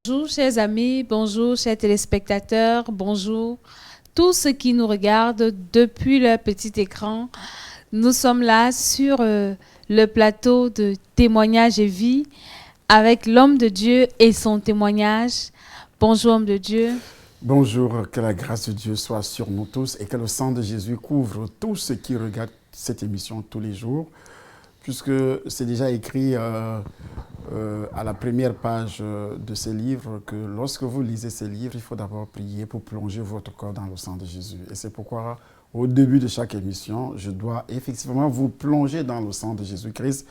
Bonjour chers amis, bonjour chers téléspectateurs, bonjour tous ceux qui nous regardent depuis leur petit écran. Nous sommes là sur le plateau de témoignage et vie avec l'homme de Dieu et son témoignage. Bonjour homme de Dieu. Bonjour, que la grâce de Dieu soit sur nous tous et que le sang de Jésus couvre tous ceux qui regardent cette émission tous les jours, puisque c'est déjà écrit à la première page de ce livre que lorsque vous lisez ce livre, il faut d'abord prier pour plonger votre corps dans le sang de Jésus. Et c'est pourquoi au début de chaque émission, je dois effectivement vous plonger dans le sang de Jésus-Christ,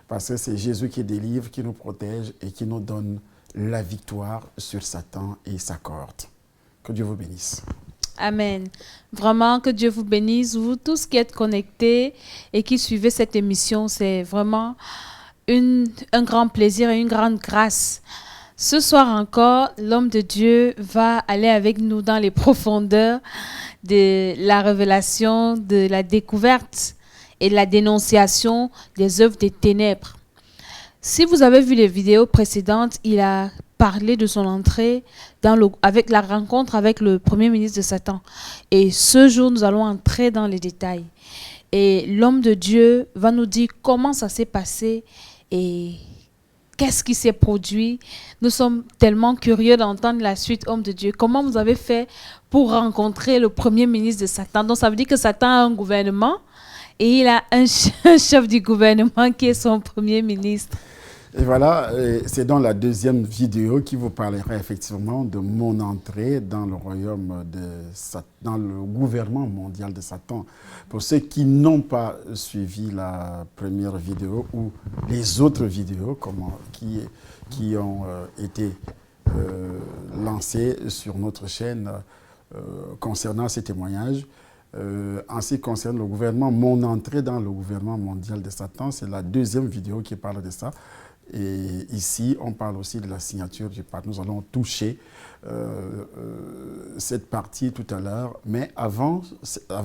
parce que c'est Jésus qui délivre, qui nous protège et qui nous donne la victoire sur Satan et sa cohorte. Que Dieu vous bénisse. Amen. Vraiment, que Dieu vous bénisse. Vous tous qui êtes connectés et qui suivez cette émission, c'est vraiment un grand plaisir et une grande grâce. Ce soir encore, l'homme de Dieu va aller avec nous dans les profondeurs de la révélation, de la découverte et de la dénonciation des œuvres des ténèbres. Si vous avez vu les vidéos précédentes, il a parlé de son entrée avec la rencontre avec le premier ministre de Satan. Et ce jour, nous allons entrer dans les détails. Et l'homme de Dieu va nous dire comment ça s'est passé et qu'est-ce qui s'est produit. Nous sommes tellement curieux d'entendre la suite, homme de Dieu. Comment vous avez fait pour rencontrer le premier ministre de Satan? Donc ça veut dire que Satan a un gouvernement et il a un chef du gouvernement qui est son premier ministre. Et voilà, c'est dans la deuxième vidéo qui vous parlera effectivement de mon entrée dans le royaume de Satan, dans le gouvernement mondial de Satan. Pour ceux qui n'ont pas suivi la première vidéo ou les autres vidéos qui ont été lancées sur notre chaîne concernant ces témoignages, en ce qui concerne le gouvernement, mon entrée dans le gouvernement mondial de Satan, c'est la deuxième vidéo qui parle de ça. Et ici, on parle aussi de la signature du pacte. Nous allons toucher cette partie tout à l'heure. Mais avant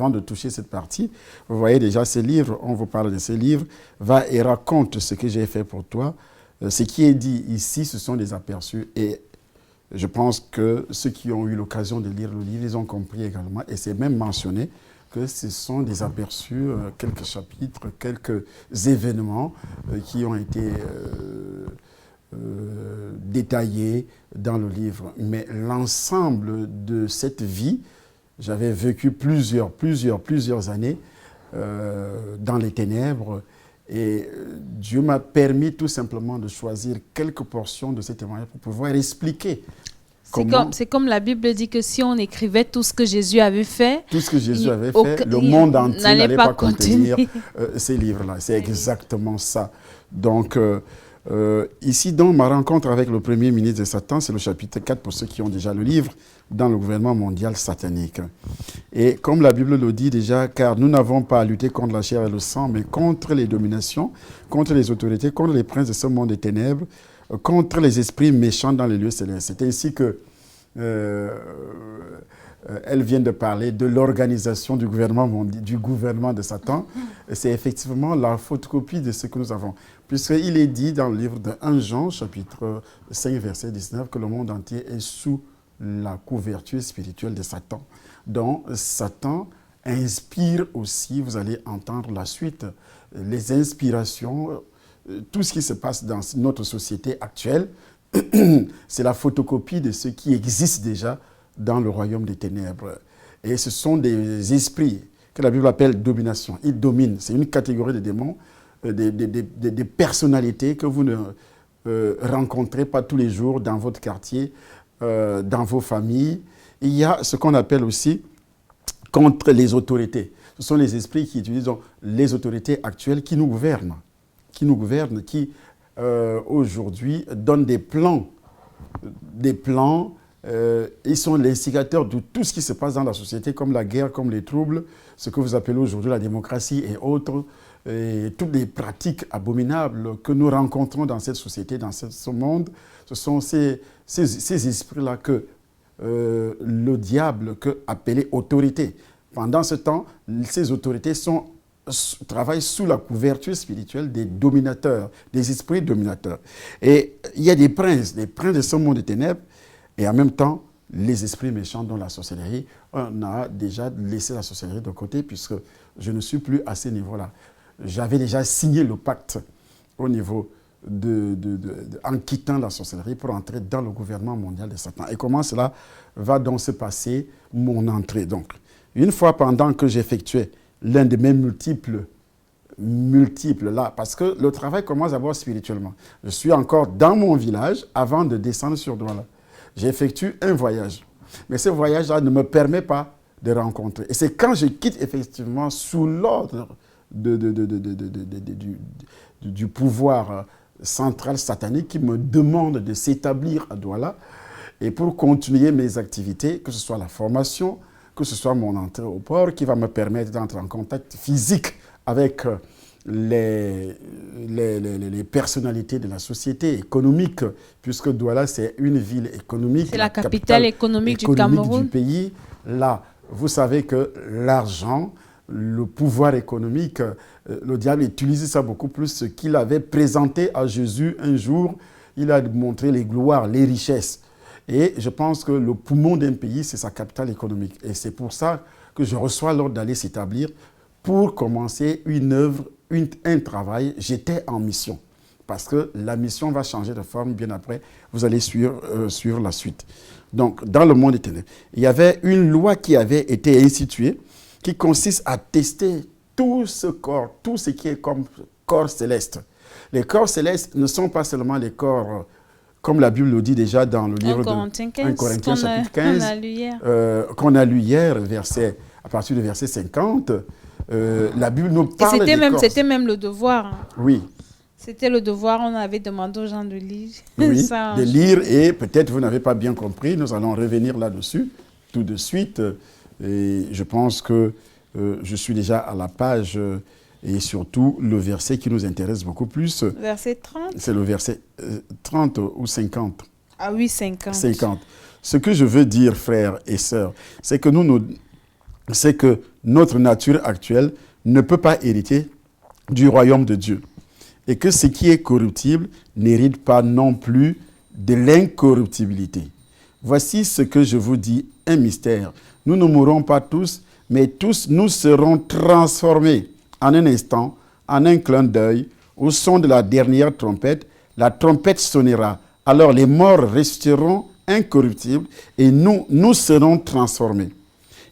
de toucher cette partie, vous voyez déjà ce livre, on vous parle de ce livre, va et raconte ce que j'ai fait pour toi. Ce qui est dit ici, ce sont des aperçus. Et je pense que ceux qui ont eu l'occasion de lire le livre, ils ont compris également. Et c'est même mentionné que ce sont des aperçus, quelques chapitres, quelques événements qui ont été détaillés dans le livre. Mais l'ensemble de cette vie, j'avais vécu plusieurs années dans les ténèbres et Dieu m'a permis tout simplement de choisir quelques portions de ces témoignages pour pouvoir expliquer. C'est comme la Bible dit que si on écrivait tout ce que Jésus avait fait, le monde entier n'allait pas contenir ces livres-là. C'est exactement ça. Donc, ici, dans ma rencontre avec le premier ministre de Satan, c'est le chapitre 4 pour ceux qui ont déjà le livre, dans le gouvernement mondial satanique. Et comme la Bible le dit déjà, car nous n'avons pas à lutter contre la chair et le sang, mais contre les dominations, contre les autorités, contre les princes de ce monde des ténèbres, contre les esprits méchants dans les lieux célestes. C'est ainsi que elle vient de parler de l'organisation du gouvernement de Satan. C'est effectivement la photocopie de ce que nous avons. Puisqu'il est dit dans le livre de 1 Jean, chapitre 5, verset 19, que le monde entier est sous la couverture spirituelle de Satan. Donc, Satan inspire aussi, vous allez entendre la suite, les inspirations, tout ce qui se passe dans notre société actuelle, c'est la photocopie de ce qui existe déjà dans le royaume des ténèbres. Et ce sont des esprits que la Bible appelle domination. Ils dominent. C'est une catégorie de démons, des personnalités que vous ne rencontrez pas tous les jours dans votre quartier, dans vos familles. Il y a ce qu'on appelle aussi contre les autorités. Ce sont les esprits qui utilisent les autorités actuelles qui nous gouvernent, qui aujourd'hui donnent des plans. Ils sont l'instigateur de tout ce qui se passe dans la société, comme la guerre, comme les troubles, ce que vous appelez aujourd'hui la démocratie et autres, et toutes les pratiques abominables que nous rencontrons dans cette société, dans ce monde. Ce sont ces esprits-là que le diable appelé autorité. Pendant ce temps, ces autorités sont travaille sous la couverture spirituelle des dominateurs, des esprits dominateurs. Et il y a des princes de ce monde de ténèbres, et en même temps, les esprits méchants dont la sorcellerie. On a déjà laissé la sorcellerie de côté, puisque je ne suis plus à ce niveau-là. J'avais déjà signé le pacte au niveau en quittant la sorcellerie pour entrer dans le gouvernement mondial de Satan. Et comment cela va donc se passer, mon entrée? Donc, une fois pendant que j'effectuais l'un de mes multiples là, parce que le travail commence d'abord spirituellement. Je suis encore dans mon village avant de descendre sur Douala. J'effectue un voyage. Mais ce voyage-là ne me permet pas de rencontrer. Et c'est quand je quitte effectivement sous l'ordre du pouvoir central satanique qui me demande de s'établir à Douala et pour continuer mes activités, que ce soit la formation, que ce soit mon entrée au port, qui va me permettre d'entrer en contact physique avec les personnalités de la société économique, puisque Douala, c'est une ville économique. C'est la capitale économique du Cameroun. Du pays. Là, vous savez que l'argent, le pouvoir économique, le diable utilise ça beaucoup plus. Ce qu'il avait présenté à Jésus un jour, il a montré les gloires, les richesses. Et je pense que le poumon d'un pays, c'est sa capitale économique. Et c'est pour ça que je reçois l'ordre d'aller s'établir pour commencer une œuvre, un travail. J'étais en mission. Parce que la mission va changer de forme bien après. Vous allez suivre la suite. Donc, dans le monde des ténèbres, il y avait une loi qui avait été instituée qui consiste à tester tout ce corps, tout ce qui est comme corps céleste. Les corps célestes ne sont pas seulement les corps, comme la Bible le dit déjà dans le livre 1 Corinthiens 15, 1 Corinthiens chapitre 15, qu'on a lu hier, à partir du verset 50. La Bible nous parle des corps. C'était même le devoir. Hein. Oui. C'était le devoir, on avait demandé aux gens de lire. Oui, ça, de lire, et peut-être vous n'avez pas bien compris, nous allons revenir là-dessus tout de suite. Et je pense que je suis déjà à la page et surtout le verset qui nous intéresse beaucoup plus. Verset 30. C'est le verset 30 ou 50. Ah oui, 50. 50. Ce que je veux dire, frères et sœurs, c'est que c'est que notre nature actuelle ne peut pas hériter du royaume de Dieu. Et que ce qui est corruptible n'hérite pas non plus de l'incorruptibilité. Voici ce que je vous dis, un mystère. Nous ne mourrons pas tous, mais tous nous serons transformés en un instant, en un clin d'œil, au son de la dernière trompette. La trompette sonnera. Alors les morts resteront incorruptibles et nous serons transformés.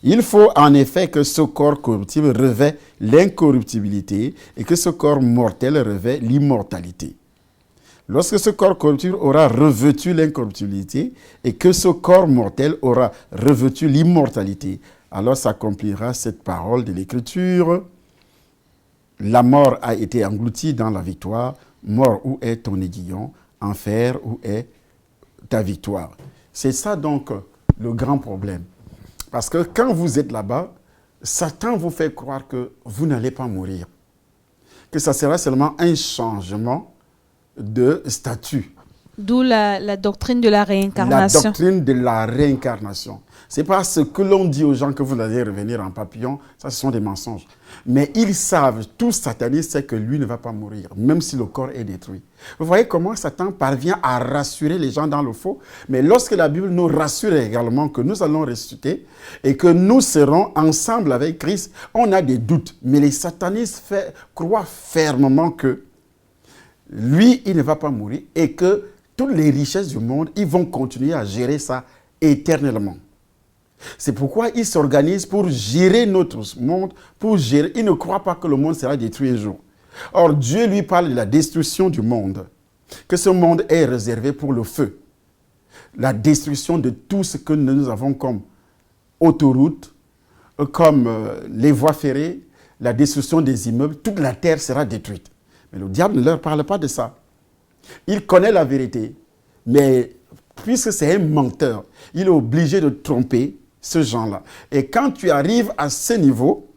Il faut en effet que ce corps corruptible revêt l'incorruptibilité et que ce corps mortel revêt l'immortalité. Lorsque ce corps corruptible aura revêtu l'incorruptibilité et que ce corps mortel aura revêtu l'immortalité, alors s'accomplira cette parole de l'Écriture. La mort a été engloutie dans la victoire. Mort, où est ton aiguillon? Enfer, où est ta victoire? C'est ça donc le grand problème. Parce que quand vous êtes là-bas, Satan vous fait croire que vous n'allez pas mourir. Que ça sera seulement un changement de statut. D'où la doctrine de la réincarnation. La doctrine de la réincarnation. Ce n'est pas ce que l'on dit aux gens que vous allez revenir en papillon. Ça, ce sont des mensonges. Mais ils savent, tout sataniste sait que lui ne va pas mourir, même si le corps est détruit. Vous voyez comment Satan parvient à rassurer les gens dans le faux. Mais lorsque la Bible nous rassure également que nous allons ressusciter et que nous serons ensemble avec Christ, on a des doutes. Mais les satanistes croient fermement que lui, il ne va pas mourir et que toutes les richesses du monde, ils vont continuer à gérer ça éternellement. C'est pourquoi ils s'organisent pour gérer notre monde, ils ne croient pas que le monde sera détruit un jour. Or, Dieu lui parle de la destruction du monde, que ce monde est réservé pour le feu. La destruction de tout ce que nous avons comme autoroutes, comme les voies ferrées, la destruction des immeubles, toute la terre sera détruite. Mais le diable ne leur parle pas de ça. Il connaît la vérité, mais puisque c'est un menteur, il est obligé de tromper ce genre-là. Et quand tu arrives à ce niveau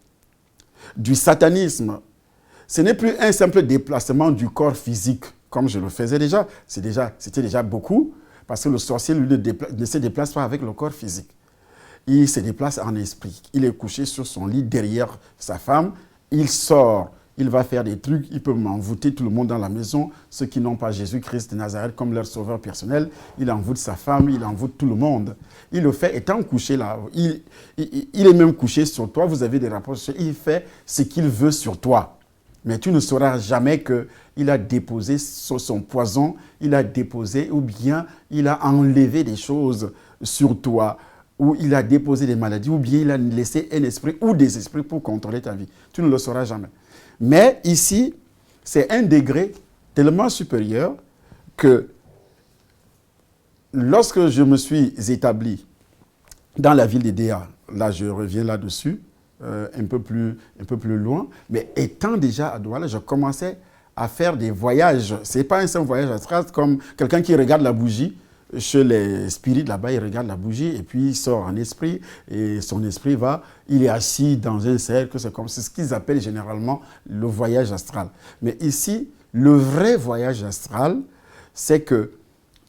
du satanisme, ce n'est plus un simple déplacement du corps physique, comme je le faisais déjà. C'était déjà beaucoup, parce que le sorcier, lui, ne se déplace pas avec le corps physique. Il se déplace en esprit. Il est couché sur son lit derrière sa femme, il sort, il va faire des trucs, il peut m'envoûter tout le monde dans la maison, ceux qui n'ont pas Jésus-Christ de Nazareth comme leur sauveur personnel, il envoûte sa femme, il envoûte tout le monde. Il le fait étant couché là, il est même couché sur toi, vous avez des rapports, il fait ce qu'il veut sur toi. Mais tu ne sauras jamais qu'il a déposé son poison, il a déposé ou bien il a enlevé des choses sur toi, ou il a déposé des maladies, ou bien il a laissé un esprit ou des esprits pour contrôler ta vie. Tu ne le sauras jamais. Mais ici, c'est un degré tellement supérieur que lorsque je me suis établi dans la ville d'Edéa, là je reviens là-dessus, un peu plus loin, mais étant déjà à Douala, je commençais à faire des voyages. Ce n'est pas un simple voyage astral, comme quelqu'un qui regarde la bougie. Chez les spirites, là-bas, il regarde la bougie et puis il sort en esprit et son esprit va, il est assis dans un cercle, c'est ce qu'ils appellent généralement le voyage astral. Mais ici, le vrai voyage astral, c'est que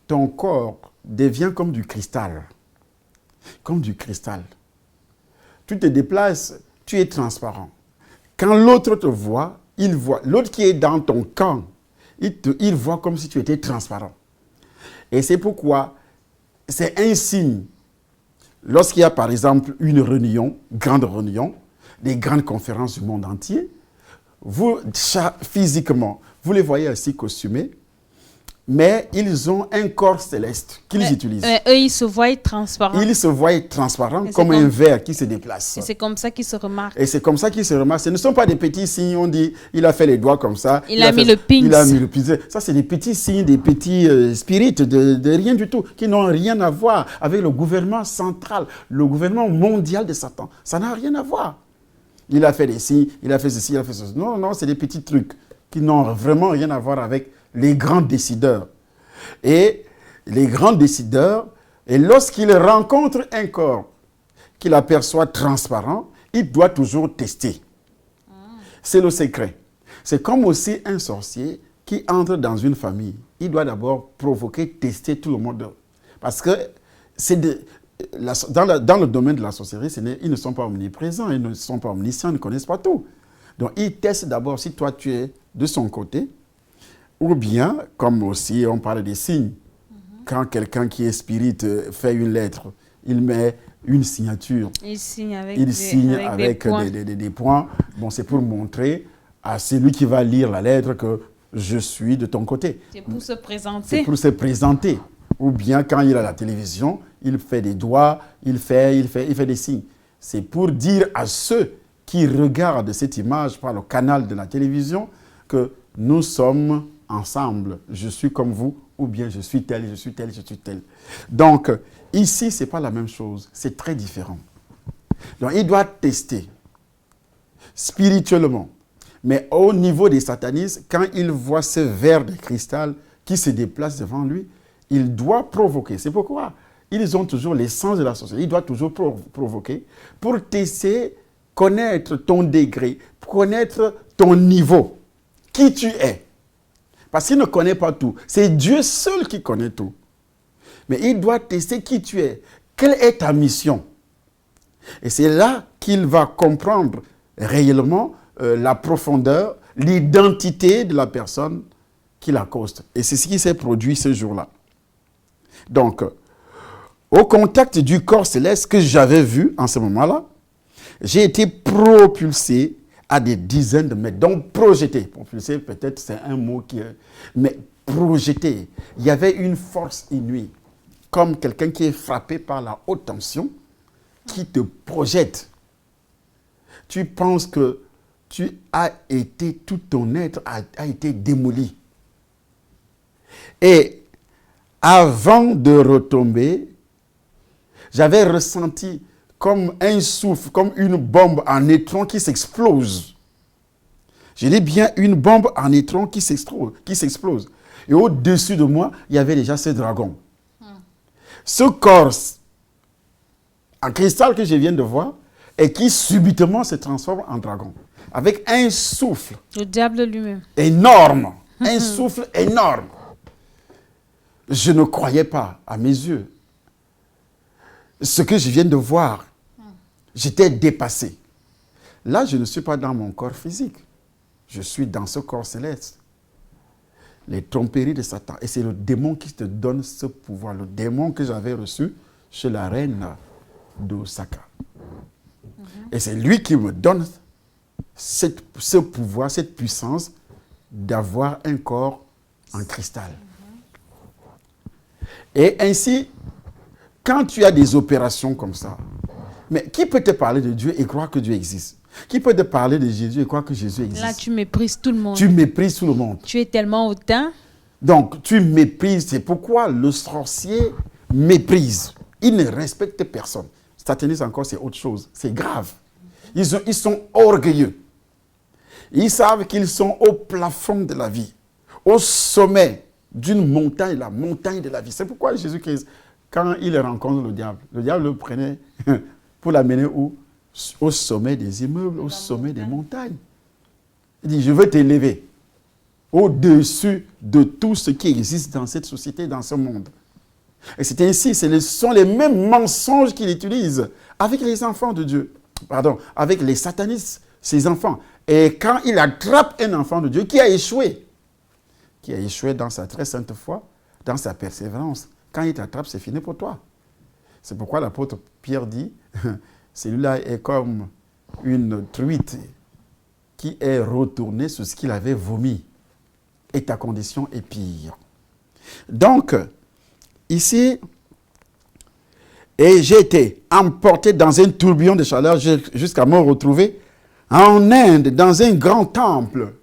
ton corps devient comme du cristal. Comme du cristal. Tu te déplaces, tu es transparent. Quand l'autre te voit, il voit. L'autre qui est dans ton camp, il voit comme si tu étais transparent. Et c'est pourquoi c'est un signe. Lorsqu'il y a par exemple une réunion, grande réunion, des grandes conférences du monde entier, vous, physiquement, vous les voyez ainsi costumés, mais ils ont un corps céleste qu'ils utilisent. Eux, ils se voient transparents. Ils se voient transparents comme un verre qui se déplace. Et c'est comme ça qu'ils se remarquent. Et c'est comme ça qu'ils se remarquent. Ce ne sont pas des petits signes, on dit, il a fait les doigts comme ça. Il a mis le pince. Il a mis le pince. Ça, c'est des petits signes, des petits spirites de rien du tout, qui n'ont rien à voir avec le gouvernement central, le gouvernement mondial de Satan. Ça n'a rien à voir. Il a fait des signes, il a fait ceci, il a fait ceci. Non, non, c'est des petits trucs qui n'ont vraiment rien à voir avec les grands décideurs. Et les grands décideurs, et lorsqu'ils rencontrent un corps qu'il aperçoit transparent, il doit toujours tester. C'est le secret. C'est comme aussi un sorcier qui entre dans une famille. Il doit d'abord provoquer, tester tout le monde. Parce que dans le domaine de la sorcellerie, ils ne sont pas omniprésents, ils ne sont pas omniscients, ils ne connaissent pas tout. Donc, il teste d'abord si toi tu es de son côté, ou bien, comme aussi on parle des signes, quand quelqu'un qui est spirit fait une lettre, il met une signature. Il signe avec des points. Bon, c'est pour montrer à celui qui va lire la lettre que je suis de ton côté. C'est pour se présenter. C'est pour se présenter. Ou bien quand il est à la télévision, il fait des doigts, il fait des signes. C'est pour dire à ceux qui regardent cette image par le canal de la télévision que nous sommes ensemble. Je suis comme vous, ou bien je suis tel, je suis tel, je suis tel. Donc, ici, ce n'est pas la même chose. C'est très différent. Donc, il doit tester spirituellement. Mais au niveau des satanistes, quand il voit ce verre de cristal qui se déplace devant lui, il doit provoquer. C'est pourquoi ils ont toujours l'essence de la sorcellerie. Il doit toujours provoquer pour tester, connaître ton degré, connaître ton niveau, qui tu es. Parce qu'il ne connaît pas tout. C'est Dieu seul qui connaît tout. Mais il doit tester qui tu es. Quelle est ta mission? Et c'est là qu'il va comprendre réellement la profondeur, l'identité de la personne qui l'accoste. Et c'est ce qui s'est produit ce jour-là. Donc, au contact du corps céleste que j'avais vu en ce moment-là, j'ai été propulsé à des dizaines de mètres. Donc, projeté. Propulsé, peut-être, c'est un mot qui est... Mais projeté. Il y avait une force inouïe. Comme quelqu'un qui est frappé par la haute tension, qui te projette. Tu penses que tu as été, tout ton être a été démoli. Et avant de retomber, j'avais ressenti comme un souffle, comme une bombe en neutron qui s'explose. Je dis bien une bombe en neutron qui s'explose. Et au-dessus de moi, il y avait déjà ce dragon. Ce corps en cristal que je viens de voir et qui subitement se transforme en dragon. Avec un souffle. Le diable lui-même. Énorme. Un souffle énorme. Je ne croyais pas à mes yeux. Ce que je viens de voir, j'étais dépassé. Là, je ne suis pas dans mon corps physique. Je suis dans ce corps céleste. Les tromperies de Satan. Et c'est le démon qui te donne ce pouvoir. Le démon que j'avais reçu chez la reine d'Osaka. Et c'est lui qui me donne ce pouvoir, cette puissance d'avoir un corps en cristal. Et ainsi, quand tu as des opérations comme ça, mais qui peut te parler de Dieu et croire que Dieu existe? Qui peut te parler de Jésus et croire que Jésus existe? Là, tu méprises tout le monde. Tu méprises tout le monde. Tu es tellement hautain. Donc, tu méprises. C'est pourquoi le sorcier méprise. Il ne respecte personne. Satanisme encore, c'est autre chose. C'est grave. Ils sont orgueilleux. Ils savent qu'ils sont au plafond de la vie, au sommet d'une montagne, la montagne de la vie. C'est pourquoi Jésus-Christ, quand il rencontre le diable le prenait pour l'amener où? Au sommet des immeubles, au sommet des montagnes. Il dit, je veux t'élever au-dessus de tout ce qui existe dans cette société, dans ce monde. Et c'est ainsi, ce sont les mêmes mensonges qu'il utilise avec les enfants de Dieu. Pardon, avec les satanistes, ses enfants. Et quand il attrape un enfant de Dieu qui a échoué dans sa très sainte foi, dans sa persévérance, quand il t'attrape, c'est fini pour toi. C'est pourquoi l'apôtre Pierre dit, celui-là est comme une truite qui est retournée sur ce qu'il avait vomi. Et ta condition est pire. Donc, ici, et j'ai été emporté dans un tourbillon de chaleur jusqu'à me retrouver en Inde, dans un grand temple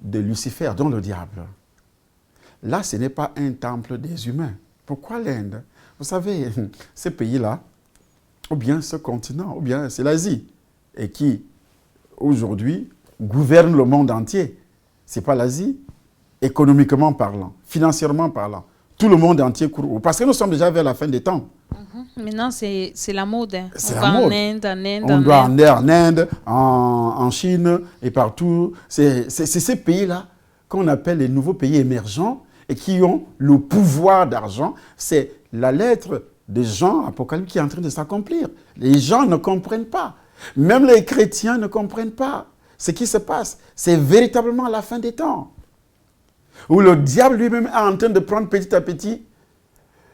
de Lucifer, dont le diable. Là, ce n'est pas un temple des humains. Pourquoi l'Inde? Vous savez, ce pays-là, ou bien ce continent, ou bien c'est l'Asie, et qui, aujourd'hui, gouverne le monde entier. Ce n'est pas l'Asie, économiquement parlant, financièrement parlant. Tout le monde entier court. Parce que nous sommes déjà vers la fin des temps. Maintenant, c'est la mode. C'est On la va mode. en Inde, On doit en Inde, en Chine et partout. C'est ces pays-là qu'on appelle les nouveaux pays émergents et qui ont le pouvoir d'argent. C'est la lettre de Jean, Apocalypse, qui est en train de s'accomplir. Les gens ne comprennent pas. Même les chrétiens ne comprennent pas ce qui se passe. C'est véritablement la fin des temps. Où le diable lui-même est en train de prendre petit à petit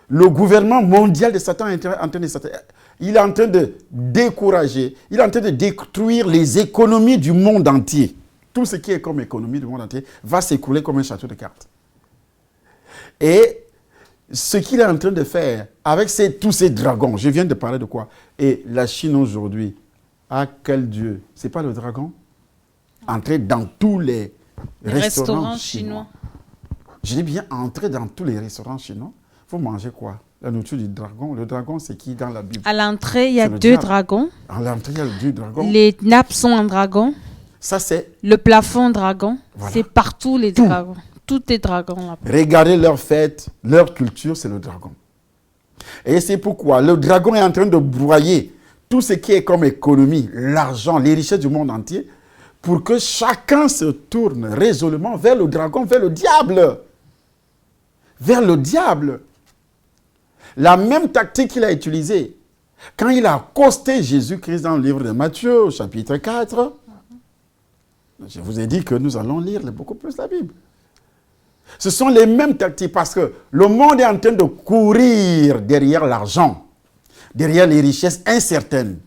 le gouvernement mondial de Satan. Il est en train de décourager, il est en train de détruire les économies du monde entier. Tout ce qui est comme économie du monde entier va s'écrouler comme un château de cartes. Et ce qu'il est en train de faire avec tous ces dragons, je viens de parler de quoi? Et la Chine aujourd'hui, à quel dieu? Ce n'est pas le dragon? Entrer dans tous les restaurants chinois. Je dis bien entrer dans tous les restaurants chinois. Vous mangez quoi? La nourriture du dragon. Le dragon, c'est qui dans la Bible? À l'entrée, il y a deux dragons. À l'entrée, il y a deux dragons. Les nappes sont en dragon. Ça, c'est... Le plafond dragon. Voilà. C'est partout les dragons. Tous les dragons là-bas. Regardez leur fête, leur culture, c'est le dragon. Et c'est pourquoi le dragon est en train de broyer tout ce qui est comme économie, l'argent, les richesses du monde entier, pour que chacun se tourne résolument vers le dragon, vers le diable. Vers le diable. La même tactique qu'il a utilisée quand il a accosté Jésus-Christ dans le livre de Matthieu, au chapitre 4. Je vous ai dit que nous allons lire beaucoup plus la Bible. Ce sont les mêmes tactiques parce que le monde est en train de courir derrière l'argent, derrière les richesses incertaines.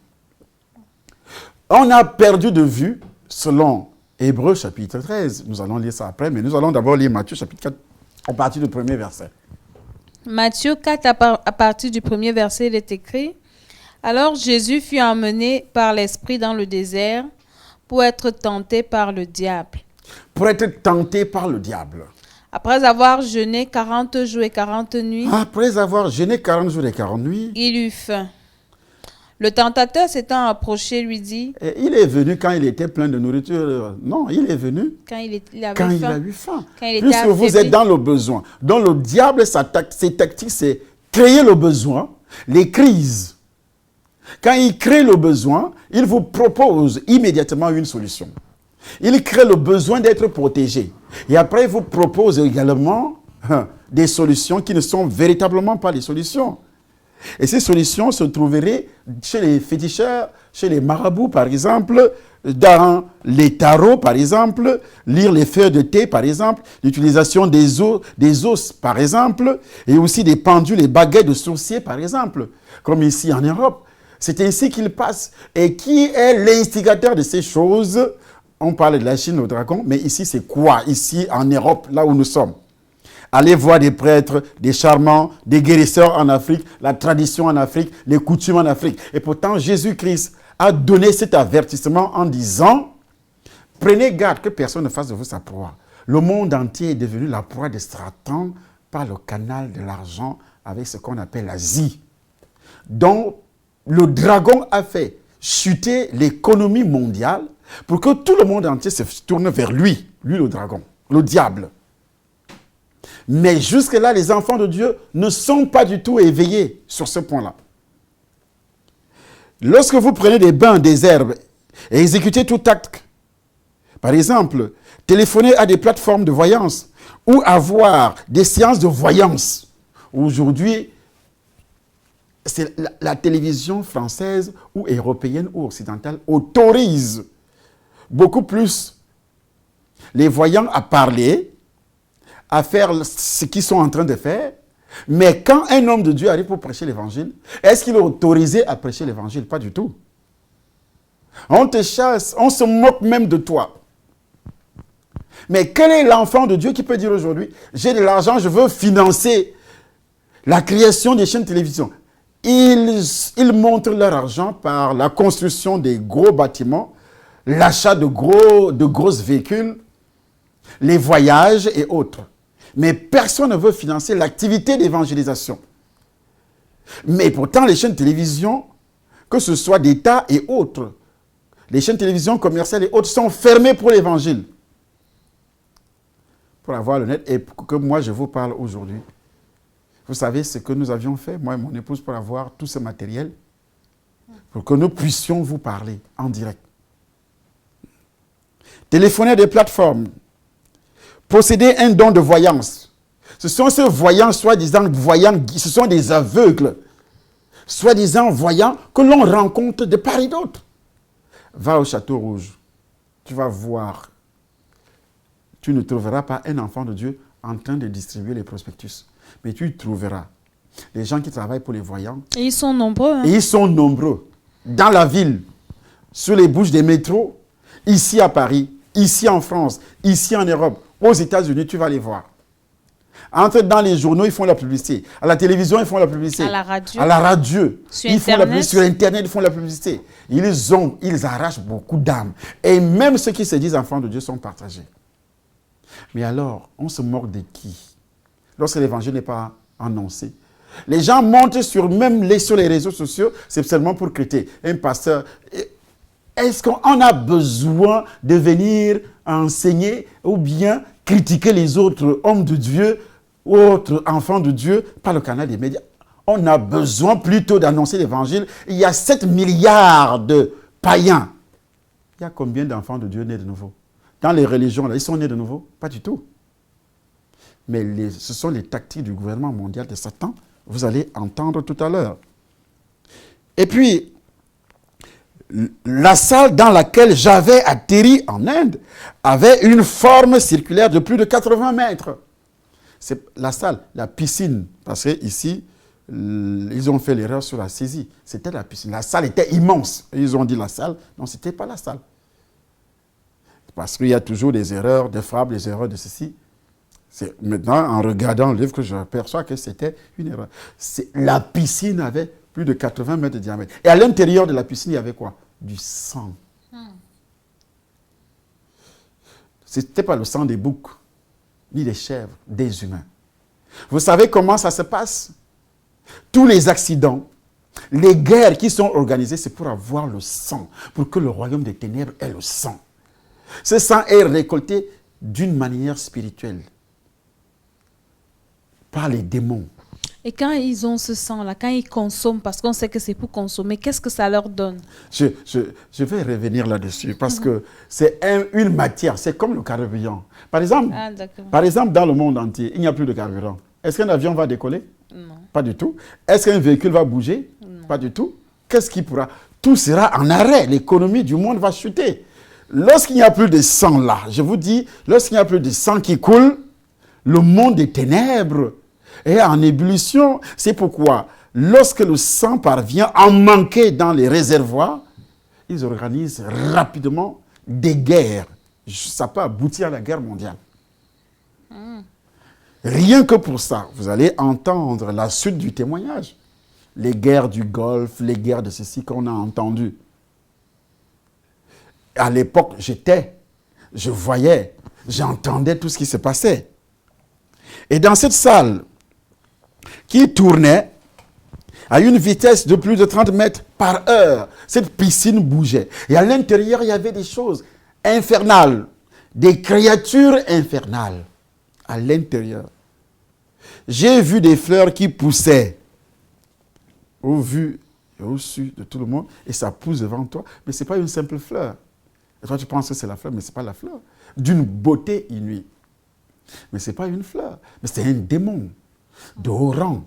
On a perdu de vue, selon Hébreux chapitre 13, nous allons lire ça après, mais nous allons d'abord lire Matthieu chapitre 4 à partir du premier verset. Matthieu 4, à partir du premier verset, il est écrit: Alors Jésus fut emmené par l'Esprit dans le désert pour être tenté par le diable. Pour être tenté par le diable. Après avoir jeûné 40 jours et 40 nuits, Après avoir jeûné 40 jours et 40 nuits, il eut faim. Le tentateur s'étant approché lui dit, il est venu quand il était plein de nourriture. Non, il est venu quand il avait quand il faim, a eu faim. quand il était Puisque vous affaibli. êtes dans le besoin. Donc le diable, ses tactiques, c'est créer le besoin, les crises. Quand il crée le besoin, il vous propose immédiatement une solution. Il crée le besoin d'être protégé. Et après, il vous propose également des solutions qui ne sont véritablement pas des solutions. Et ces solutions se trouveraient chez les féticheurs, chez les marabouts, par exemple, dans les tarots, par exemple, lire les feuilles de thé, par exemple, l'utilisation des os, par exemple, et aussi des pendules et baguettes de sorciers, par exemple, comme ici en Europe. C'est ainsi qu'il passe. Et qui est l'instigateur de ces choses? On parle de la Chine au dragon, mais ici, c'est quoi? Ici, en Europe, là où nous sommes. Allez voir des prêtres, des charmants, des guérisseurs en Afrique, la tradition en Afrique, les coutumes en Afrique. Et pourtant, Jésus-Christ a donné cet avertissement en disant « Prenez garde que personne ne fasse de vous sa proie. » Le monde entier est devenu la proie de Satan par le canal de l'argent avec ce qu'on appelle l'Asie. Donc, le dragon a fait chuter l'économie mondiale pour que tout le monde entier se tourne vers lui le dragon, le diable. Mais jusque-là, les enfants de Dieu ne sont pas du tout éveillés sur ce point-là. Lorsque vous prenez des bains, des herbes et exécutez tout acte, par exemple, téléphoner à des plateformes de voyance ou avoir des séances de voyance. Aujourd'hui, c'est la télévision française ou européenne ou occidentale autorise beaucoup plus les voyants à parler, à faire ce qu'ils sont en train de faire. Mais quand un homme de Dieu arrive pour prêcher l'évangile, est-ce qu'il est autorisé à prêcher l'évangile? Pas du tout. On te chasse, on se moque même de toi. Mais quel est l'enfant de Dieu qui peut dire aujourd'hui, j'ai de l'argent, je veux financer la création des chaînes de télévision? Ils montrent leur argent par la construction des gros bâtiments, l'achat de grosses véhicules, les voyages et autres. Mais personne ne veut financer l'activité d'évangélisation. Mais pourtant, les chaînes de télévision, que ce soit d'État et autres, les chaînes de télévision commerciales et autres sont fermées pour l'évangile. Pour avoir le net, et pour que moi je vous parle aujourd'hui. Vous savez ce que nous avions fait, moi et mon épouse, pour avoir tout ce matériel, pour que nous puissions vous parler en direct. Téléphoner à des plateformes, posséder un don de voyance. Ce sont ces voyants, soi-disant voyants, ce sont des aveugles, soi-disant voyants, que l'on rencontre de part et d'autre. Va au Château Rouge, tu vas voir, tu ne trouveras pas un enfant de Dieu en train de distribuer les prospectus. Mais tu trouveras les gens qui travaillent pour les voyants. Et ils sont nombreux. Hein? Et ils sont nombreux. Dans la ville, sur les bouches des métros, ici à Paris, ici en France, ici en Europe, aux États-Unis, tu vas les voir. Entre dans les journaux, ils font la publicité. À la télévision, ils font la publicité. À la radio. À la radio. Sur ils font la publicité. Sur Internet. Internet, ils font la publicité. Ils arrachent beaucoup d'âmes. Et même ceux qui se disent enfants de Dieu sont partagés. Mais alors, on se moque de qui? Lorsque l'évangile n'est pas annoncé. Les gens montent sur les réseaux sociaux, c'est seulement pour critiquer un pasteur. Est-ce qu'on a besoin de venir enseigner ou bien critiquer les autres hommes de Dieu, autres enfants de Dieu par le canal des médias? On a besoin plutôt d'annoncer l'évangile. Il y a 7 milliards de païens. Il y a combien d'enfants de Dieu nés de nouveau? Dans les religions, là, ils sont nés de nouveau? Pas du tout. Mais ce sont les tactiques du gouvernement mondial de Satan. Vous allez entendre tout à l'heure. Et puis, la salle dans laquelle j'avais atterri en Inde avait une forme circulaire de plus de 80 mètres. C'est la salle, la piscine, parce qu'ici, ils ont fait l'erreur sur la saisie. C'était la piscine. La salle était immense. Ils ont dit la salle. Non, ce n'était pas la salle. Parce qu'il y a toujours des erreurs de frappe, des erreurs de ceci. Maintenant, en regardant le livre, que je perçois que c'était une erreur. La piscine avait plus de 80 mètres de diamètre. Et à l'intérieur de la piscine, il y avait quoi? Du sang. Ce n'était pas le sang des boucs, ni des chèvres, des humains. Vous savez comment ça se passe? Tous les accidents, les guerres qui sont organisées, c'est pour avoir le sang, pour que le royaume des ténèbres ait le sang. Ce sang est récolté d'une manière spirituelle, par les démons. Et quand ils ont ce sang-là, quand ils consomment, parce qu'on sait que c'est pour consommer, qu'est-ce que ça leur donne? Je vais revenir là-dessus, parce que c'est une matière, c'est comme le carburant. Par exemple, dans le monde entier, il n'y a plus de carburant. Est-ce qu'un avion va décoller? Non. Pas du tout. Est-ce qu'un véhicule va bouger? Non. Pas du tout. Qu'est-ce qui pourra? Tout sera en arrêt. L'économie du monde va chuter. Lorsqu'il n'y a plus de sang là, je vous dis, lorsqu'il n'y a plus de sang qui coule, le monde des ténèbres est en ébullition. C'est pourquoi, lorsque le sang parvient à manquer dans les réservoirs, ils organisent rapidement des guerres. Ça peut aboutir à la guerre mondiale. Rien que pour ça, vous allez entendre la suite du témoignage. Les guerres du Golfe, les guerres de ceci qu'on a entendues. À l'époque, je voyais, j'entendais tout ce qui se passait. Et dans cette salle qui tournait à une vitesse de plus de 30 mètres par heure, cette piscine bougeait. Et à l'intérieur, il y avait des choses infernales, des créatures infernales à l'intérieur. J'ai vu des fleurs qui poussaient au vu et au-dessus de tout le monde, et ça pousse devant toi, mais ce n'est pas une simple fleur. Et toi, tu penses que c'est la fleur, mais ce n'est pas la fleur. D'une beauté inouïe. Mais ce n'est pas une fleur, mais c'est un démon de haut rang.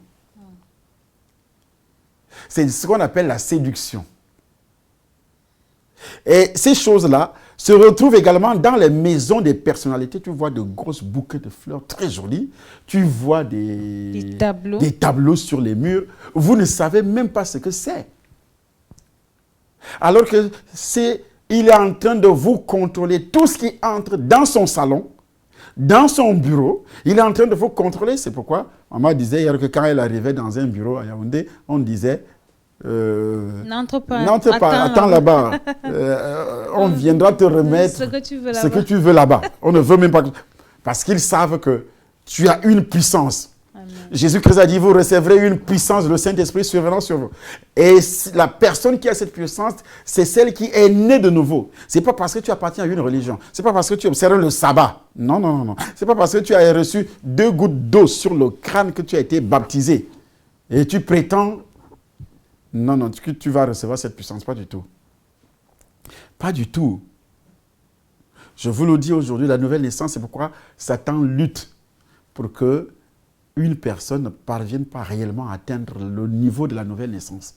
C'est ce qu'on appelle la séduction. Et ces choses-là se retrouvent également dans les maisons des personnalités. Tu vois de grosses bouquets de fleurs très jolies. Tu vois des tableaux sur les murs. Vous ne savez même pas ce que c'est. Alors que il est en train de vous contrôler tout ce qui entre dans son salon, dans son bureau. Il est en train de vous contrôler. C'est pourquoi maman disait hier que quand elle arrivait dans un bureau à Yaoundé, on disait n'entre pas, attends là-bas. On viendra te remettre ce que tu veux là-bas. On ne veut même pas. Parce qu'ils savent que tu as une puissance. Jésus-Christ a dit, vous recevrez une puissance, le Saint-Esprit survenant sur vous. Et la personne qui a cette puissance, c'est celle qui est née de nouveau. Ce n'est pas parce que tu appartiens à une religion. Ce n'est pas parce que tu observes le sabbat. Non, non, non, non. Ce n'est pas parce que tu as reçu 2 gouttes d'eau sur le crâne que tu as été baptisé. Et tu prétends, non, non, que tu vas recevoir cette puissance. Pas du tout. Pas du tout. Je vous le dis aujourd'hui, la nouvelle naissance, c'est pourquoi Satan lutte pour que une personne ne parvienne pas réellement à atteindre le niveau de la nouvelle naissance.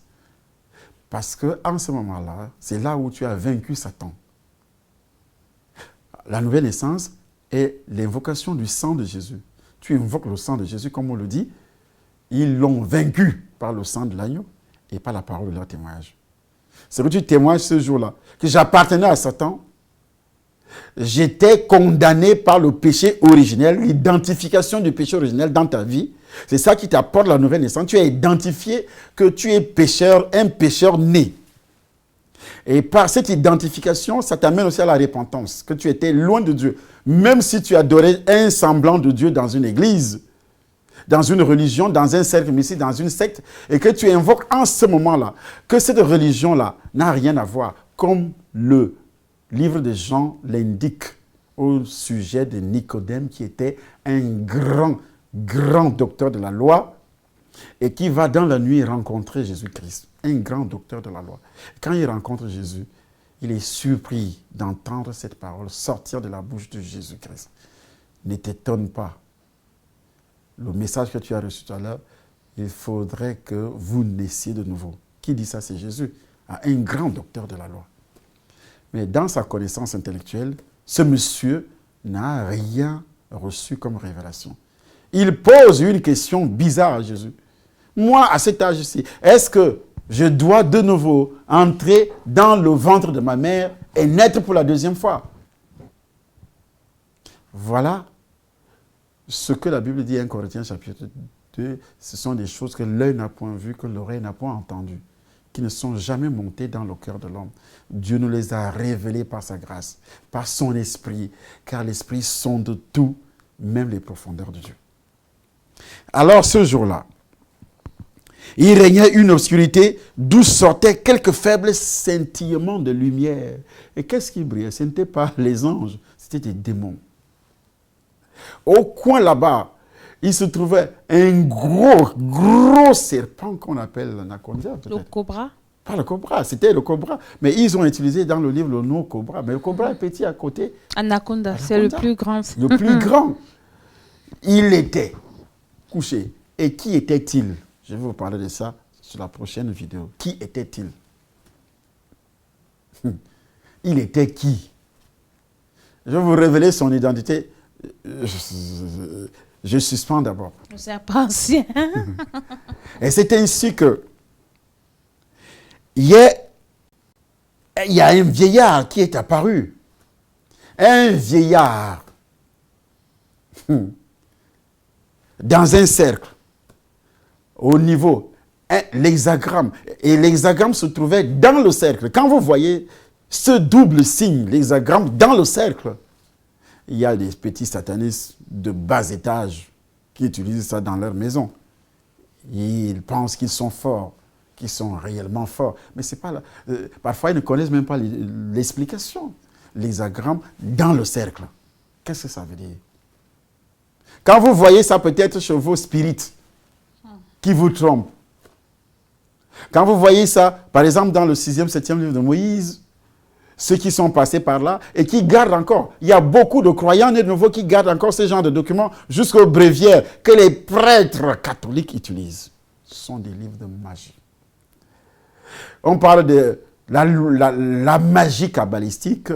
Parce qu'en ce moment-là, c'est là où tu as vaincu Satan. La nouvelle naissance est l'invocation du sang de Jésus. Tu invoques le sang de Jésus, comme on le dit. Ils l'ont vaincu par le sang de l'agneau et par la parole de leur témoignage. C'est que tu témoignes ce jour-là que j'appartenais à Satan. J'étais condamné par le péché originel, l'identification du péché originel dans ta vie. C'est ça qui t'apporte la nouvelle naissance. Tu as identifié que tu es pécheur, un pécheur né. Et par cette identification, ça t'amène aussi à la repentance, que tu étais loin de Dieu. Même si tu adorais un semblant de Dieu dans une église, dans une religion, dans un cercle, mais ici dans une secte, et que tu invoques en ce moment-là, que cette religion-là n'a rien à voir, comme le livre de Jean l'indique au sujet de Nicodème, qui était un grand docteur de la loi et qui va dans la nuit rencontrer Jésus-Christ, un grand docteur de la loi. Quand il rencontre Jésus, il est surpris d'entendre cette parole sortir de la bouche de Jésus-Christ. Ne t'étonne pas. Le message que tu as reçu tout à l'heure, il faudrait que vous naissiez de nouveau. Qui dit ça? C'est Jésus, un grand docteur de la loi. Mais dans sa connaissance intellectuelle, ce monsieur n'a rien reçu comme révélation. Il pose une question bizarre à Jésus. Moi, à cet âge-ci, est-ce que je dois de nouveau entrer dans le ventre de ma mère et naître pour la deuxième fois? Voilà ce que la Bible dit en Corinthiens chapitre 2. Ce sont des choses que l'œil n'a point vues, que l'oreille n'a point entendues, qui ne sont jamais montées dans le cœur de l'homme. Dieu nous les a révélées par sa grâce, par son esprit, car l'esprit sonde tout, même les profondeurs de Dieu. Alors ce jour-là, il régnait une obscurité d'où sortaient quelques faibles scintillements de lumière. Et qu'est-ce qui brillait? Ce n'était pas les anges, c'était des démons. Au coin là-bas, il se trouvait un gros serpent qu'on appelle l'anaconda. Le cobra? Pas le cobra, c'était le cobra. Mais ils ont utilisé dans le livre le nom cobra. Mais le cobra est petit à côté. Anaconda, c'est le plus grand. Le plus grand. Il était couché Et qui était-il? Je vais vous parler de ça sur la prochaine vidéo. Qui était-il? Il était qui? Je vais vous révéler son identité. Je suspends d'abord. Le serpent ancien. Et c'est ainsi que il y a un vieillard qui est apparu. Un vieillard dans un cercle au niveau, l'hexagramme. Et l'hexagramme se trouvait dans le cercle. Quand vous voyez ce double signe, l'hexagramme dans le cercle, il y a des petits satanistes de bas étage qui utilisent ça dans leur maison. Ils pensent qu'ils sont forts, qu'ils sont réellement forts. Mais c'est pas là. Parfois, ils ne connaissent même pas l'explication. L'hexagramme dans le cercle. Qu'est-ce que ça veut dire? Quand vous voyez ça peut-être chez vos spirites qui vous trompent. Quand vous voyez ça, par exemple, dans le 6e, 7e livre de Moïse, ceux qui sont passés par là et qui gardent encore. Il y a beaucoup de croyants nés de nouveau qui gardent encore ce genre de documents jusqu'aux bréviaires que les prêtres catholiques utilisent. Ce sont des livres de magie. On parle de la magie kabbalistique.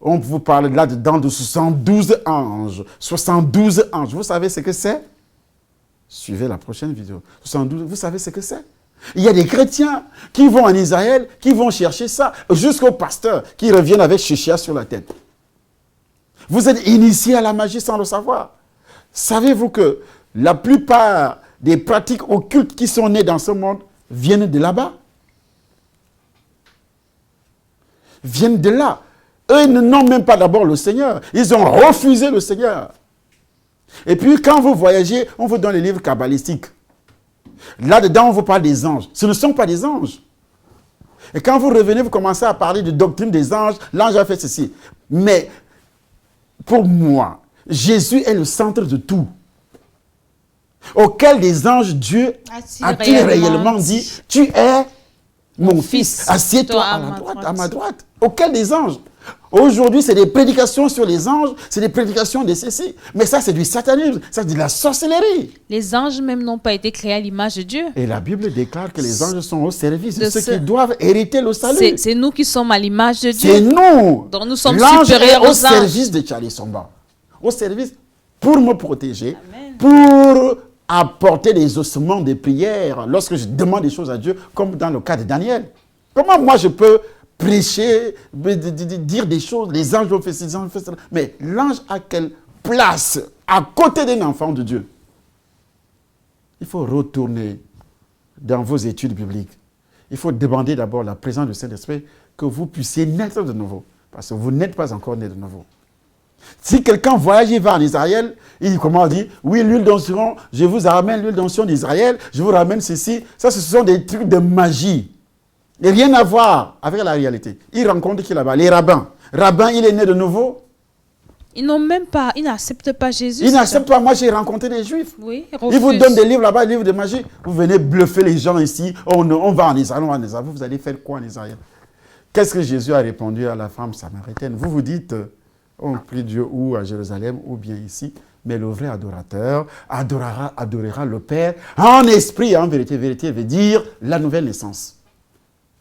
On vous parle là-dedans de 72 anges. 72 anges. Vous savez ce que c'est? Suivez la prochaine vidéo. 72, vous savez ce que c'est? Il y a des chrétiens qui vont en Israël, qui vont chercher ça, jusqu'aux pasteurs qui reviennent avec chichia sur la tête. Vous êtes initiés à la magie sans le savoir. Savez-vous que la plupart des pratiques occultes qui sont nées dans ce monde viennent de là-bas? Viennent de là. Eux ils n'ont même pas d'abord le Seigneur. Ils ont refusé le Seigneur. Et puis quand vous voyagez, on vous donne les livres kabbalistiques. Là-dedans, on vous parle des anges. Ce ne sont pas des anges. Et quand vous revenez, vous commencez à parler de doctrine des anges. L'ange a fait ceci. Mais pour moi, Jésus est le centre de tout. Auquel des anges, Dieu a-t-il réellement dit, tu es mon fils, assieds-toi à ma droite. Auquel des anges. Aujourd'hui, c'est des prédications sur les anges, c'est des prédications de ceci. Mais ça, c'est du satanisme, ça, c'est de la sorcellerie. Les anges même n'ont pas été créés à l'image de Dieu. Et la Bible déclare que les anges sont au service de ceux qui doivent hériter le salut. C'est nous qui sommes à l'image de Dieu. C'est nous. Donc nous sommes l'ange supérieurs aux au anges. service de Charlie Somba. Au service pour me protéger, Amen. pour apporter des ossements de prière lorsque je demande des choses à Dieu, comme dans le cas de Daniel. Comment moi je peux prêcher, dire des choses, les anges ont fait ci, les anges ont fait cela. Mais l'ange a quelle place à côté d'un enfant de Dieu? Il faut retourner dans vos études bibliques. Il faut demander d'abord la présence du Saint-Esprit que vous puissiez naître de nouveau. Parce que vous n'êtes pas encore né de nouveau. Si quelqu'un voyage, il va en Israël, il commence à dire, oui, l'huile d'onction, je vous ramène l'huile d'onction d'Israël, je vous ramène ceci. Ça, ce sont des trucs de magie. Il n'y a rien à voir avec la réalité. Il rencontre qui là-bas? Les rabbins. Rabbin, il est né de nouveau. Ils n'acceptent pas Jésus. Ils n'acceptent pas. Moi, j'ai rencontré des juifs. Oui, ils vous donnent des livres là-bas, des livres de magie. Vous venez bluffer les gens ici. On va en Israël, on va en Israël. Vous allez faire quoi en Israël? Qu'est-ce que Jésus a répondu à la femme samaritaine? Vous vous dites, on prie Dieu ou à Jérusalem ou bien ici. Mais le vrai adorateur adorera le Père en esprit et en vérité. Vérité veut dire la nouvelle naissance.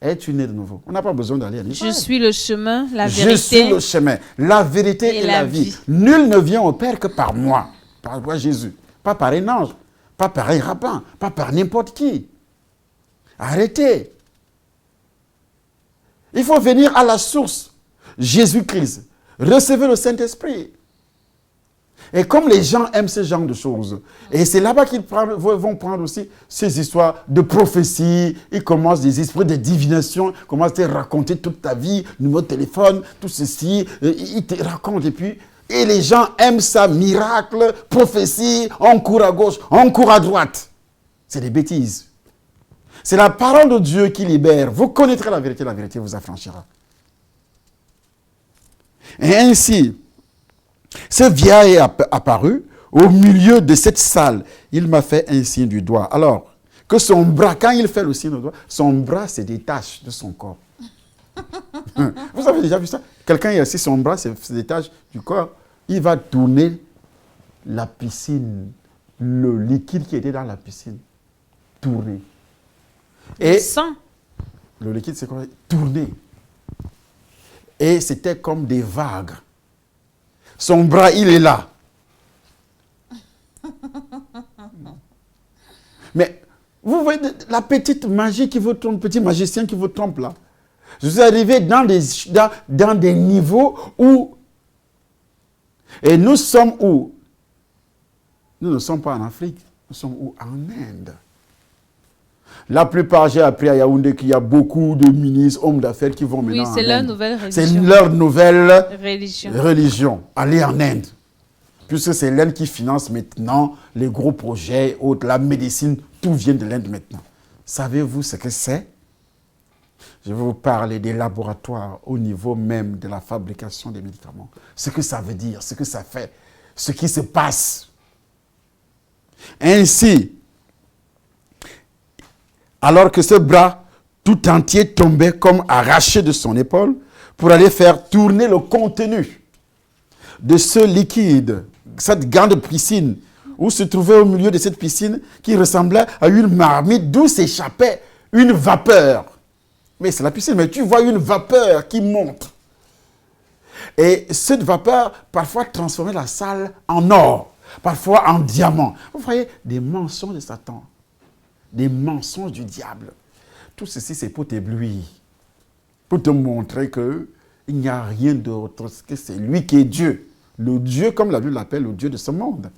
Es-tu né de nouveau? On n'a pas besoin d'aller à l'Israël. Je suis le chemin, la vérité. Je suis le chemin, la vérité et la vie. Nul ne vient au Père que par moi. Par moi, Jésus. Pas par un ange, pas par un rabbin, pas par n'importe qui. Arrêtez. Il faut venir à la source. Jésus-Christ. Recevez le Saint-Esprit. Et comme les gens aiment ce genre de choses, et c'est là-bas qu'ils vont prendre aussi ces histoires de prophétie, ils commencent des esprits de divination, ils commencent à te raconter toute ta vie, numéro de téléphone, tout ceci, ils te racontent et les gens aiment ça, miracle, prophétie, on court à gauche, on court à droite. C'est des bêtises. C'est la parole de Dieu qui libère. Vous connaîtrez la vérité vous affranchira. Et ainsi, ce vieillard est apparu au milieu de cette salle. Il m'a fait un signe du doigt. Alors, que son bras, quand il fait le signe du doigt, son bras se détache de son corps. Vous avez déjà vu ça? Quelqu'un est assis, son bras se détache du corps. Il va tourner la piscine le liquide qui était dans la piscine tournait. Le sang. Le liquide, c'est quoi? Tournait. Et c'était comme des vagues. Son bras, il est là. Mais vous voyez la petite magie qui vous trompe, le petit magicien qui vous trompe là. Je suis arrivé dans des niveaux où... Et nous sommes où? Nous ne sommes pas en Afrique. Nous sommes où? En Inde. La plupart, j'ai appris à Yaoundé qu'il y a beaucoup de ministres, hommes d'affaires qui vont maintenant en Inde. Oui, c'est leur nouvelle religion. C'est leur nouvelle religion. Aller en Inde. Puisque c'est l'Inde qui finance maintenant les gros projets, autres, la médecine, tout vient de l'Inde maintenant. Savez-vous ce que c'est? Je vais vous parler des laboratoires au niveau même de la fabrication des médicaments. Ce que ça veut dire, ce que ça fait, ce qui se passe. Ainsi, alors que ce bras tout entier tombait comme arraché de son épaule pour aller faire tourner le contenu de ce liquide, cette grande piscine, où se trouvait au milieu de cette piscine qui ressemblait à une marmite d'où s'échappait une vapeur. Mais c'est la piscine, mais tu vois une vapeur qui monte. Et cette vapeur, parfois, transformait la salle en or, parfois en diamant. Vous voyez, des mensonges de Satan, des mensonges du diable. Tout ceci, c'est pour t'éblouir, pour te montrer qu'il n'y a rien d'autre que c'est lui qui est Dieu. Le Dieu, comme la Bible l'appelle, le Dieu de ce monde.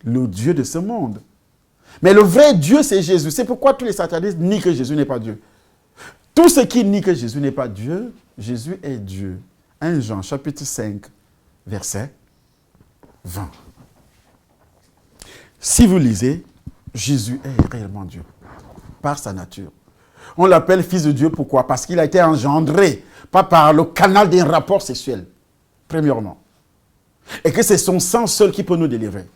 Le Dieu de ce monde. Mais le vrai Dieu, c'est Jésus. C'est pourquoi tous les satanistes nient que Jésus n'est pas Dieu. Tous ceux qui nient que Jésus n'est pas Dieu, Jésus est Dieu. 1 Jean, chapitre 5, verset 20. Si vous lisez, Jésus est réellement Dieu, par sa nature. On l'appelle fils de Dieu, pourquoi? Parce qu'il a été engendré, pas par le canal d'un rapport sexuel, premièrement. Et que c'est son sang seul qui peut nous délivrer.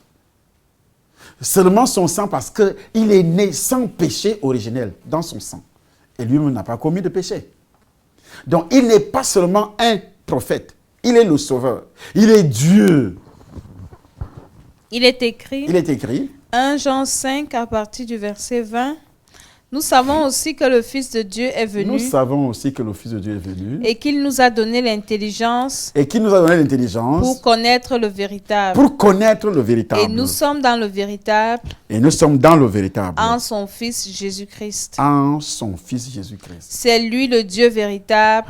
Seulement son sang, parce qu'il est né sans péché originel dans son sang. Et lui-même n'a pas commis de péché. Donc, il n'est pas seulement un prophète. Il est le sauveur. Il est Dieu. Il est écrit, 1 Jean 5, à partir du verset 20. Nous savons aussi que le Fils de Dieu est venu. Nous savons aussi que le Fils de Dieu est venu. Et qu'il nous a donné l'intelligence. Et qu'il nous a donné l'intelligence. Pour connaître le véritable. Pour connaître le véritable. Et nous sommes dans le véritable. Et nous sommes dans le véritable. En son Fils Jésus-Christ. En son Fils Jésus-Christ. C'est lui le Dieu véritable.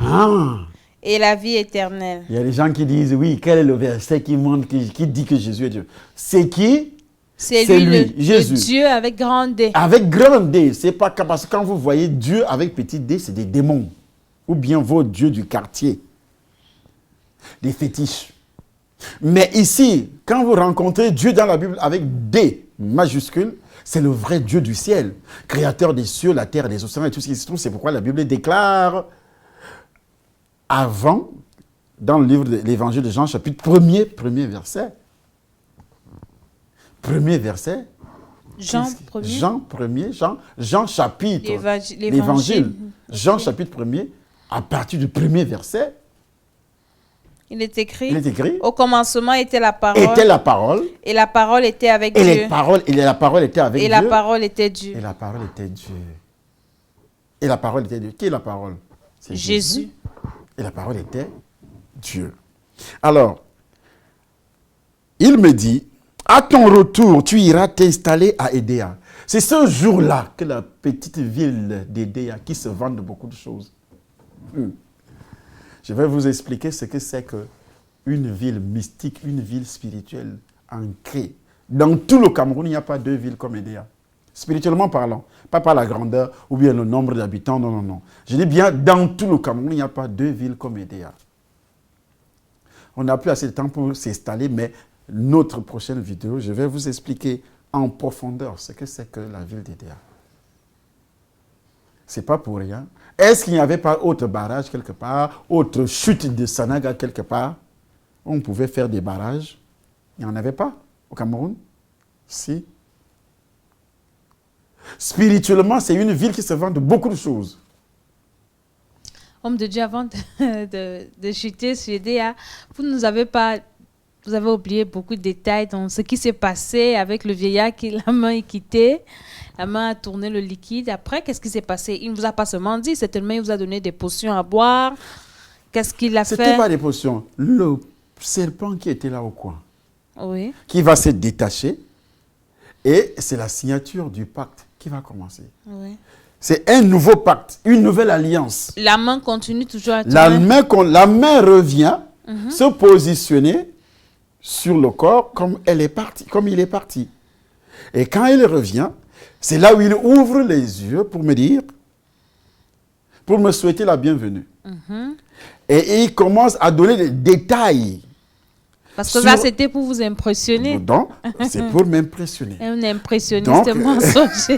Et la vie éternelle. Il y a des gens qui disent, oui, quel est le verset qui dit que Jésus est Dieu? C'est qui? C'est lui, Jésus. Le Dieu avec grand D. Avec grand D. C'est pas parce que quand vous voyez Dieu avec petit D, c'est des démons. Ou bien vos dieux du quartier. Des fétiches. Mais ici, quand vous rencontrez Dieu dans la Bible avec D majuscule, c'est le vrai Dieu du ciel. Créateur des cieux, la terre, des océans et tout ce qui se trouve. C'est pourquoi la Bible déclare avant, dans le livre de l'évangile de Jean, chapitre 1er, premier verset. Premier verset. Jean chapitre. L'évangile. Jean chapitre 1er, à partir du premier verset. Il est écrit. Au commencement était la parole. Et la parole était avec Dieu. Et la parole était avec Dieu. Et la parole était Dieu. Et la parole était Dieu. Et la parole était Dieu. Qui est la parole? C'est Jésus. Et la parole était Dieu. Alors, il me dit, à ton retour, tu iras t'installer à Édéa. C'est ce jour-là que la petite ville d'Édéa, qui se vante de beaucoup de choses. Je vais vous expliquer ce que c'est qu'une ville mystique, une ville spirituelle ancrée. Dans tout le Cameroun, il n'y a pas deux villes comme Édéa. Spirituellement parlant, pas par la grandeur ou bien le nombre d'habitants, non. Je dis bien, dans tout le Cameroun, il n'y a pas deux villes comme Édéa. On n'a plus assez de temps pour s'installer, mais notre prochaine vidéo, je vais vous expliquer en profondeur ce que c'est que la ville d'Édéa. Ce n'est pas pour rien. Est-ce qu'il n'y avait pas autre barrage quelque part, autre chute de Sanaga quelque part? On pouvait faire des barrages. Il n'y en avait pas au Cameroun? Si. Spirituellement, c'est une ville qui se vante de beaucoup de choses. Homme de Dieu, avant de chuter sur Édéa, vous ne nous avez pas vous avez oublié beaucoup de détails dans ce qui s'est passé avec le vieillard qui la main est quittée. La main a tourné le liquide. Après, qu'est-ce qui s'est passé? Il ne vous a pas seulement dit, certainement il vous a donné des potions à boire. Qu'est-ce qu'il a fait? Ce n'était pas des potions. Le serpent qui était là au coin, Oui. qui va se détacher, et c'est la signature du pacte qui va commencer. Oui. C'est un nouveau pacte, une nouvelle alliance. La main continue toujours à tourner. La main revient se positionner sur le corps comme elle est partie, comme il est parti. Et quand il revient, c'est là où il ouvre les yeux pour me dire, pour me souhaiter la bienvenue. Et il commence à donner des détails. Parce que ça, c'était pour vous impressionner. Donc, c'est pour m'impressionner. Un impressionniste mensonger.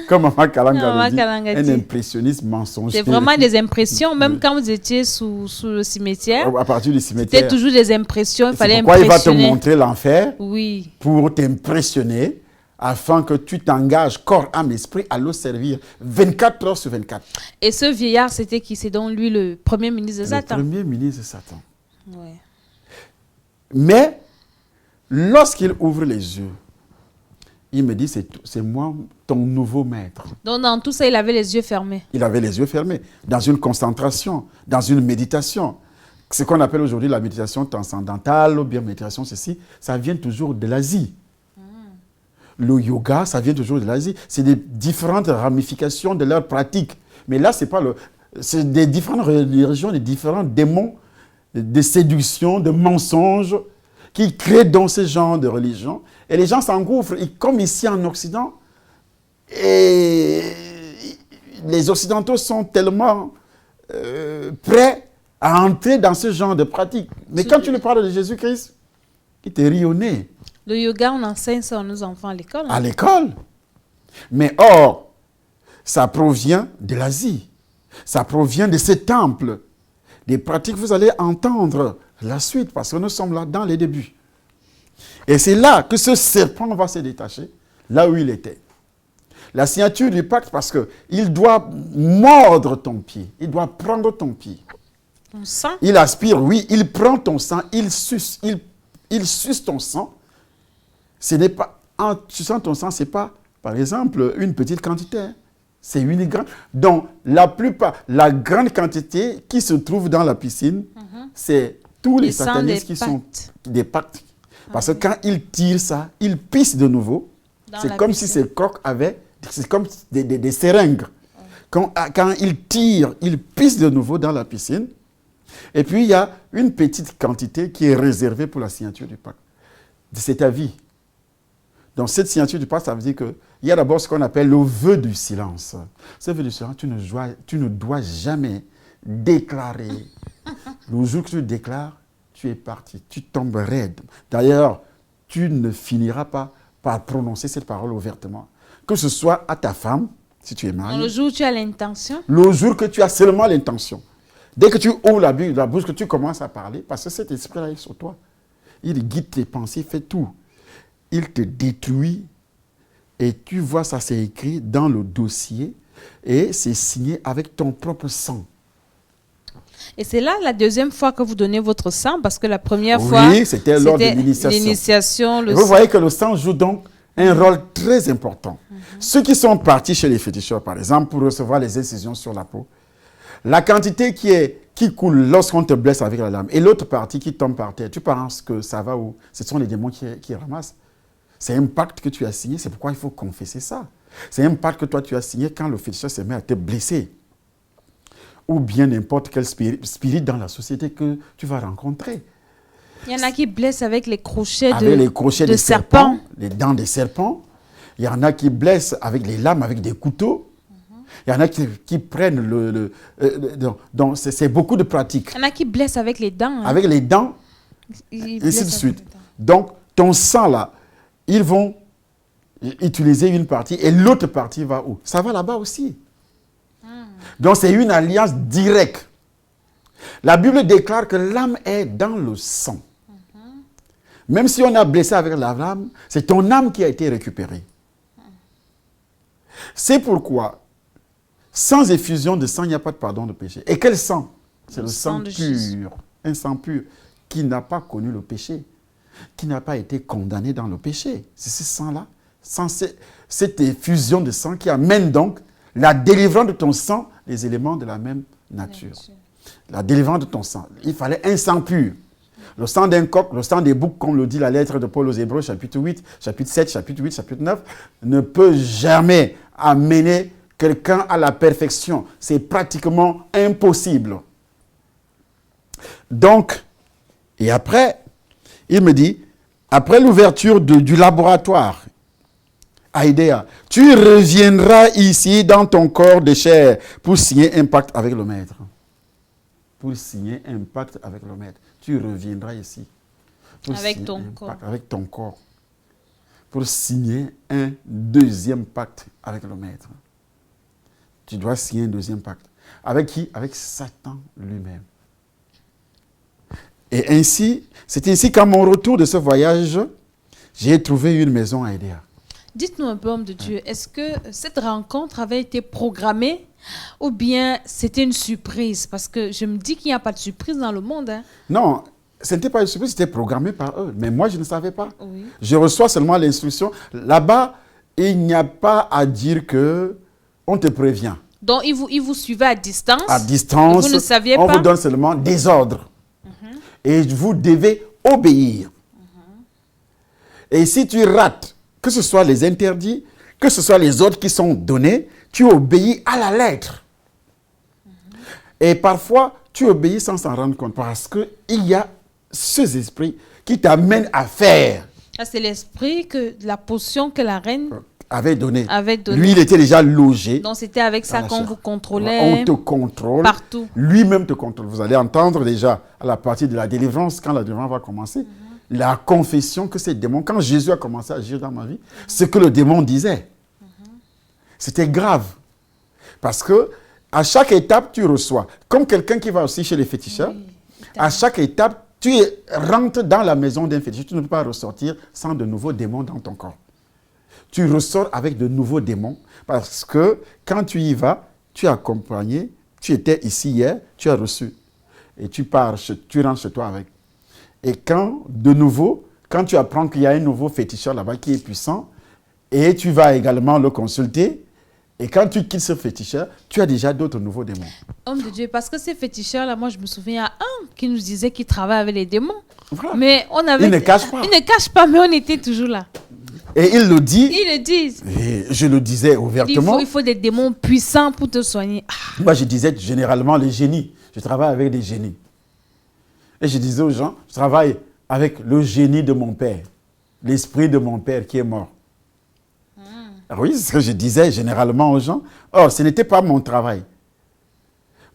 Comme Maman Kalanga Maman le Kalanga dit, dit. un impressionniste mensonger. C'est vraiment des impressions. Même quand vous étiez sous le cimetière, À partir du cimetière. c'était toujours des impressions. Il fallait pourquoi impressionner. il va te montrer l'enfer Oui. pour t'impressionner afin que tu t'engages corps, âme, esprit à le servir 24 heures sur 24. Et ce vieillard, c'était qui? C'est donc lui le premier ministre de Satan. Le premier ministre de Satan. Oui. Mais, lorsqu'il ouvre les yeux, il me dit, c'est moi, ton nouveau maître. Donc, dans tout ça, il avait les yeux fermés. Il avait les yeux fermés, dans une concentration, dans une méditation. Ce qu'on appelle aujourd'hui la méditation transcendantale, ou bien méditation ceci, ça vient toujours de l'Asie. Le yoga, ça vient toujours de l'Asie. C'est des différentes ramifications de leur pratique. Mais là, c'est des différentes religions, des différents démons de séduction, de mensonges qui créent dans ce genre de religion. Et les gens s'engouffrent. Comme ici en Occident, et les Occidentaux sont tellement prêts à entrer dans ce genre de pratique. Mais quand tu lui parles de Jésus-Christ, il te rit au nez. Le yoga, on enseigne ça à nos enfants à l'école. À l'école. Mais or, ça provient de l'Asie. Ça provient de ces temples. Des pratiques, vous allez entendre la suite, parce que nous sommes là dans les débuts. Et c'est là que ce serpent va se détacher, là où il était. La signature du pacte, parce qu'il doit mordre ton pied, il doit prendre ton pied. Ton sang? Il aspire, oui, il prend ton sang, il suce ton sang. Ce n'est pas, en suçant ton sang, ce n'est pas, par exemple, une petite quantité. C'est une grande. Donc, la grande quantité qui se trouve dans la piscine, c'est tous les satanistes qui sont des pactes. Parce que quand il tire ça, il pisse de nouveau. C'est comme si ces coques avaient, c'est comme des seringues. Quand il tire, il pisse de nouveau dans la piscine. Et puis, il y a une petite quantité qui est réservée pour la signature du pacte. C'est ta vie. Donc, cette signature du pacte, ça veut dire qu'il y a d'abord ce qu'on appelle le vœu du silence. Ce vœu du silence, tu ne dois jamais déclarer. Le jour que tu déclares, tu es parti, tu tombes raide. D'ailleurs, tu ne finiras pas par prononcer cette parole ouvertement. Que ce soit à ta femme, si tu es marié. Le jour où tu as l'intention. Le jour que tu as seulement l'intention. Dès que tu ouvres la bouche, que tu commences à parler, parce que cet esprit-là est sur toi. Il guide tes pensées, fait tout. Il te détruit et tu vois ça, c'est écrit dans le dossier et c'est signé avec ton propre sang. Et c'est là la deuxième fois que vous donnez votre sang, parce que la première fois, oui, c'était lors de l'initiation. Vous voyez que le sang joue donc un rôle très important. Ceux qui sont partis chez les féticheurs, par exemple, pour recevoir les incisions sur la peau, la quantité qui coule lorsqu'on te blesse avec la lame et l'autre partie qui tombe par terre, tu penses que ça va où? Ce sont les démons qui ramassent. C'est un pacte que tu as signé, c'est pourquoi il faut confesser ça. C'est un pacte que toi tu as signé quand le féticheur se met à te blesser. Ou bien n'importe quel spirit dans la société que tu vas rencontrer. Il y en a qui blessent avec les crochets de serpents, les dents des serpents. Il y en a qui blessent avec les lames, avec des couteaux. Il y en a qui prennent donc c'est beaucoup de pratiques. Il y en a qui blessent avec les dents. Avec les dents, ainsi de suite. Donc, ton sang là, ils vont utiliser une partie et l'autre partie va où? Ça va là-bas aussi. Donc, c'est une alliance directe. La Bible déclare que l'âme est dans le sang. Même si on a blessé avec la lame, c'est ton âme qui a été récupérée. C'est pourquoi, sans effusion de sang, il n'y a pas de pardon de péché. Et quel sang? C'est le sang pur. Un sang pur qui n'a pas connu le péché, qui n'a pas été condamné dans le péché. C'est ce sang-là, cette effusion de sang qui amène donc la délivrance de ton sang, les éléments de la même nature. La délivrance de ton sang. Il fallait un sang pur. Le sang d'un coq, le sang des boucs, comme le dit la lettre de Paul aux Hébreux, chapitre 8, chapitre 7, chapitre 8, chapitre 9, ne peut jamais amener quelqu'un à la perfection. C'est pratiquement impossible. Donc, et après, il me dit, après l'ouverture du laboratoire, Aïdéa, tu reviendras ici dans ton corps de chair pour signer un pacte avec le maître. Pour signer un pacte avec le maître. Tu reviendras ici. Avec ton corps. Avec ton corps. Pour signer un deuxième pacte avec le maître. Tu dois signer un deuxième pacte. Avec qui? Avec Satan lui-même. Et ainsi, c'est ainsi qu'à mon retour de ce voyage, j'ai trouvé une maison à Aïdéa. Dites-nous un peu, homme de Dieu, est-ce que cette rencontre avait été programmée ou bien c'était une surprise? Parce que je me dis qu'il n'y a pas de surprise dans le monde. Hein. Non, ce n'était pas une surprise, c'était programmé par eux. Mais moi, je ne savais pas. Oui. Je reçois seulement l'instruction. Là-bas, il n'y a pas à dire qu'on te prévient. Donc, il vous suivait à distance? À distance, vous ne saviez on pas? vous donne seulement des ordres. Et vous devez obéir. Et si tu rates, que ce soit les interdits, que ce soit les ordres qui sont donnés, tu obéis à la lettre. Et parfois, tu obéis sans s'en rendre compte parce qu'il y a ces esprits qui t'amènent à faire. Ah, c'est l'esprit que la potion que la reine avait donné. donné. Lui, il était déjà logé. Donc, c'était avec ça qu'on vous contrôlait. On te contrôle. Partout. Lui-même te contrôle. Vous allez entendre déjà à la partie de la délivrance, quand la délivrance va commencer, la confession que ces démons, quand Jésus a commencé à agir dans ma vie, ce que le démon disait. C'était grave. Parce que à chaque étape, tu reçois. Comme quelqu'un qui va aussi chez les féticheurs, à chaque étape, tu rentres dans la maison d'un féticheur. Tu ne peux pas ressortir sans de nouveaux démons dans ton corps. Tu ressors avec de nouveaux démons parce que quand tu y vas, tu es accompagné, tu étais ici hier, tu as reçu. Et tu pars, tu rentres chez toi avec. Et quand, de nouveau, quand tu apprends qu'il y a un nouveau féticheur là-bas qui est puissant, et tu vas également le consulter, et quand tu quittes ce féticheur, tu as déjà d'autres nouveaux démons. Homme de Dieu, parce que ces féticheurs-là, moi je me souviens, il y a un qui nous disait qu'il travaille avec les démons. Voilà. Mais on avait... Il ne cache pas. Il ne cache pas, mais on était toujours là. Et il le dit. Ils le disent. Et je le disais ouvertement. Il faut des démons puissants pour te soigner. Ah. Moi, je disais généralement les génies. Je travaille avec des génies. Et je disais aux gens, je travaille avec le génie de mon père, l'esprit de mon père qui est mort. Alors oui, c'est ce que je disais généralement aux gens. Or, ce n'était pas mon travail.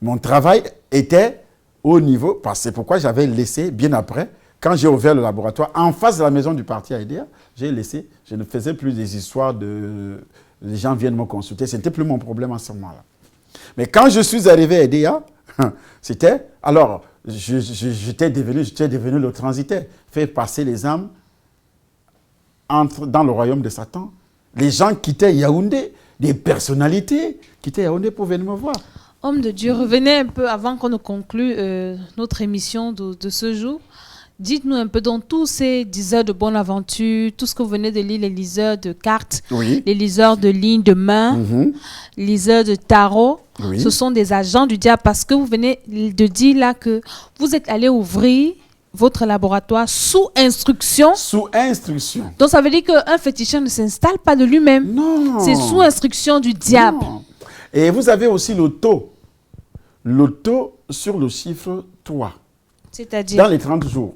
Mon travail était au niveau, parce que c'est pourquoi j'avais laissé, bien après, quand j'ai ouvert le laboratoire, en face de la maison du parti Aïdéa, j'ai laissé, je ne faisais plus des histoires de... Les gens viennent me consulter, ce n'était plus mon problème à ce moment-là. Mais quand je suis arrivé à Aïdéa, c'était... Alors, j'étais devenu le transitaire, faire passer les âmes dans le royaume de Satan. Les gens quittaient Yaoundé, des personnalités quittaient Yaoundé pour venir me voir. Homme de Dieu, revenez un peu avant qu'on ne conclue notre émission de ce jour. Dites-nous un peu dans tous ces liseurs de bonne aventure, tout ce que vous venez de lire, les liseurs de cartes, oui. Les liseurs de lignes de main, les liseurs de tarot, oui. Ce sont des agents du diable parce que vous venez de dire là que vous êtes allé ouvrir votre laboratoire sous instruction. Sous instruction. Donc ça veut dire qu'un féticheur ne s'installe pas de lui-même. Non. C'est sous instruction du diable. Non. Et vous avez aussi le taux sur le chiffre 3. C'est-à-dire dans les 30 jours.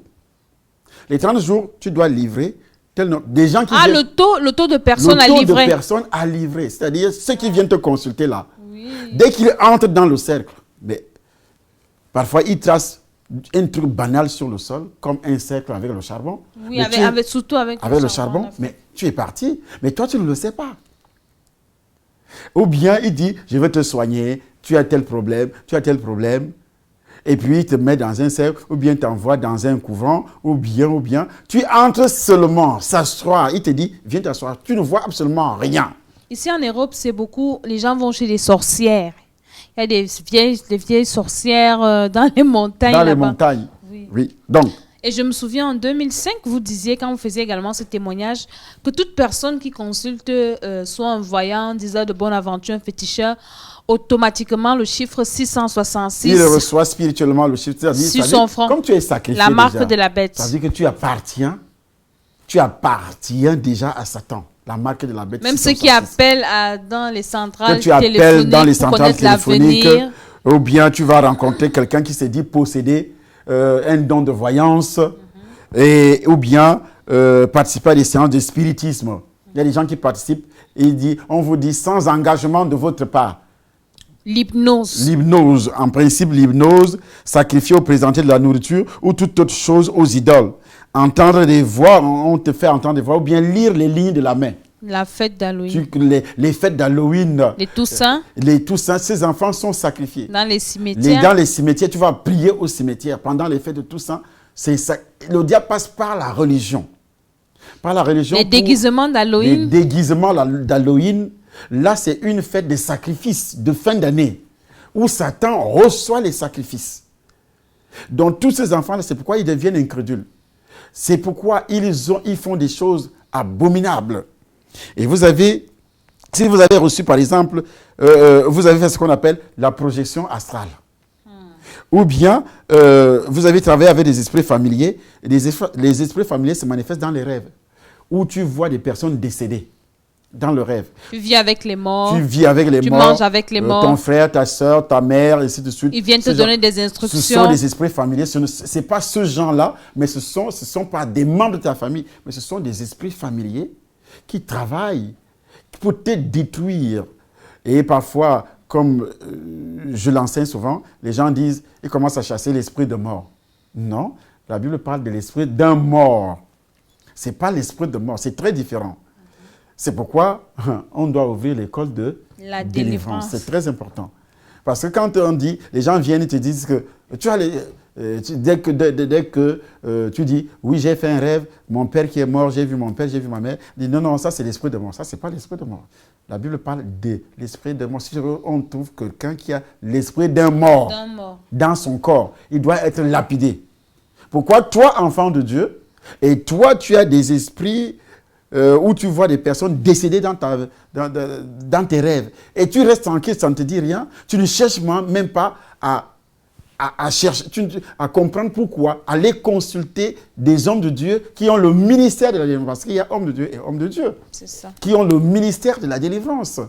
Les 30 jours, tu dois livrer des gens qui viennent, le taux de personnes à livrer. Le taux de personnes à livrer, c'est-à-dire ceux qui viennent te consulter là. Oui. Dès qu'ils entrent dans le cercle, mais parfois ils tracent un truc banal sur le sol, comme un cercle avec le charbon. Oui, surtout avec le charbon. Mais tu es parti, mais toi tu ne le sais pas. Ou bien il dit, je vais te soigner, tu as tel problème, et puis il te met dans un cercle, ou bien t'envoie dans un couvent, ou bien, tu entres seulement, s'asseoir, il te dit, viens t'asseoir, tu ne vois absolument rien. Ici en Europe, c'est beaucoup, les gens vont chez les sorcières. Il y a des vieilles sorcières dans les montagnes. Dans les montagnes, oui. Donc, Et je me souviens, en 2005, vous disiez, quand vous faisiez également ce témoignage, que toute personne qui consulte soit un voyant, diseur de bonne aventure, un féticheur, automatiquement, le chiffre 666 il reçoit spirituellement le chiffre. sur son front, comme tu es sacrifié la marque déjà, de la bête. ça veut dire que tu appartiens déjà à Satan. La marque de la bête. Même ceux qui appellent dans les centrales que tu appelles téléphoniques dans les pour centrales connaître téléphoniques, l'avenir. ou bien tu vas rencontrer quelqu'un qui s'est dit posséder un don de voyance, ou bien participer à des séances de spiritisme. Il y a des gens qui participent et on vous dit sans engagement de votre part. L'hypnose. L'hypnose, en principe, l'hypnose, sacrifier ou présenter de la nourriture ou toute autre chose aux idoles. Entendre des voix, on te fait entendre des voix, ou bien lire les lignes de la main. La fête d'Halloween. Les fêtes d'Halloween. Les Toussaints. Les Toussaints, ces enfants sont sacrifiés. Dans les cimetières. Dans les cimetières, tu vas prier au cimetière. Pendant les fêtes de Toussaint, le diable passe par la religion. Par la religion. Les déguisements d'Halloween. Les déguisements d'Halloween. Là, c'est une fête de sacrifices de fin d'année où Satan reçoit les sacrifices. Donc, tous ces enfants-là, c'est pourquoi ils deviennent incrédules. C'est pourquoi ils font des choses abominables. Et si vous avez reçu, par exemple, vous avez fait ce qu'on appelle la projection astrale. Ou bien, vous avez travaillé avec des esprits familiers. Les esprits familiers se manifestent dans les rêves, où tu vois des personnes décédées dans le rêve. Tu vis avec les morts. Tu vis avec les morts. Tu manges avec les morts. Ton frère, ta soeur, ta mère, et ainsi de suite. Ils viennent te donner des instructions. Ce sont des esprits familiers. Ce n'est pas ce genre-là, mais ce sont pas des membres de ta famille, mais ce sont des esprits familiers qui travaillent pour te détruire. Et parfois, comme je l'enseigne souvent, les gens disent, ils commencent à chasser l'esprit de mort. Non, la Bible parle de l'esprit d'un mort. Ce n'est pas l'esprit de mort, c'est très différent. C'est pourquoi on doit ouvrir l'école de la délivrance. C'est très important. Parce que quand on dit, les gens viennent et te disent que dès que tu dis, oui, j'ai fait un rêve, mon père qui est mort, j'ai vu mon père, j'ai vu ma mère, dit non, ça c'est l'esprit de mort. Ça, c'est pas l'esprit de mort. La Bible parle de l'esprit de mort. Si on trouve quelqu'un qui a l'esprit d'un mort dans son corps, il doit être lapidé. Pourquoi toi, enfant de Dieu, et toi, tu as des esprits où tu vois des personnes décédées dans tes rêves, et tu restes tranquille, ça ne te dit rien, tu ne cherches même pas à chercher, à comprendre pourquoi, aller consulter des hommes de Dieu qui ont le ministère de la délivrance. Parce qu'il y a hommes de Dieu et hommes de Dieu qui ont le ministère de la délivrance.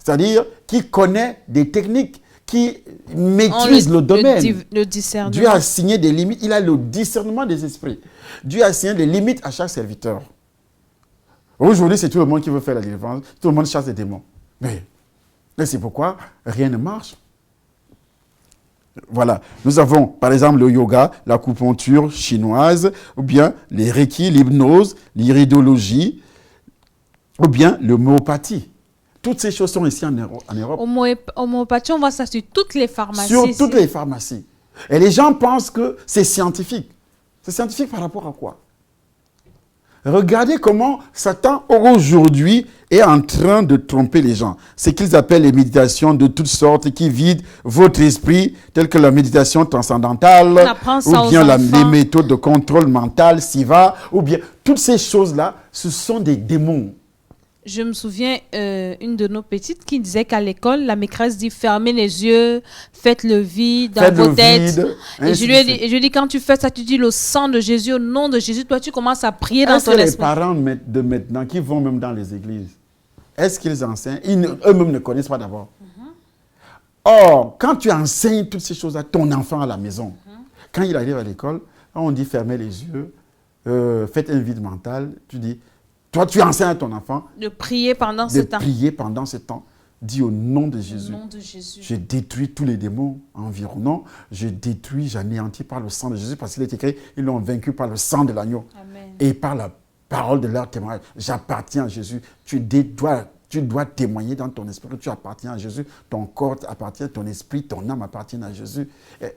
C'est-à-dire qui connaît des techniques, qui maîtrise le domaine. Le discernement. Dieu a assigné des limites, il a le discernement des esprits. Dieu a assigné des limites à chaque serviteur. Aujourd'hui, c'est tout le monde qui veut faire la délivrance, tout le monde chasse des démons. Mais c'est pourquoi rien ne marche. Voilà, nous avons par exemple le yoga, l'acupuncture chinoise, ou bien les reiki, l'hypnose, l'iridologie, ou bien l'homéopathie. Toutes ces choses sont ici en Europe. Homéopathie, on voit ça sur toutes les pharmacies. Sur toutes les pharmacies. Et les gens pensent que c'est scientifique. C'est scientifique par rapport à quoi? Regardez comment Satan, aujourd'hui, est en train de tromper les gens. Ce qu'ils appellent les méditations de toutes sortes qui vident votre esprit, telles que la méditation transcendantale, ou bien les méthodes de contrôle mental, SIVA, ou bien toutes ces choses-là, ce sont des démons. Je me souviens, une de nos petites qui disait qu'à l'école, la maîtresse dit fermez les yeux, faites le vide dans vos têtes. Et je lui ai dit, quand tu fais ça, tu dis le sang de Jésus, au nom de Jésus, toi tu commences à prier dans ton esprit. Est-ce que les parents de maintenant qui vont même dans les églises, est-ce qu'ils enseignent? Eux-mêmes ne connaissent pas d'abord. Or, quand tu enseignes toutes ces choses à ton enfant à la maison, quand il arrive à l'école, on dit fermez les yeux, faites un vide mental, tu dis, toi, tu enseignes à ton enfant de prier pendant ce temps. De prier pendant ce temps. Dis au nom de Jésus. Au nom de Jésus. Je détruis tous les démons environnants. Je détruis, j'anéantis par le sang de Jésus. Parce qu'il est écrit, ils l'ont vaincu par le sang de l'agneau. Et par la parole de leur témoignage. J'appartiens à Jésus. Tu dois témoigner dans ton esprit que tu appartiens à Jésus. Ton corps appartient, ton esprit, ton âme appartiennent à Jésus.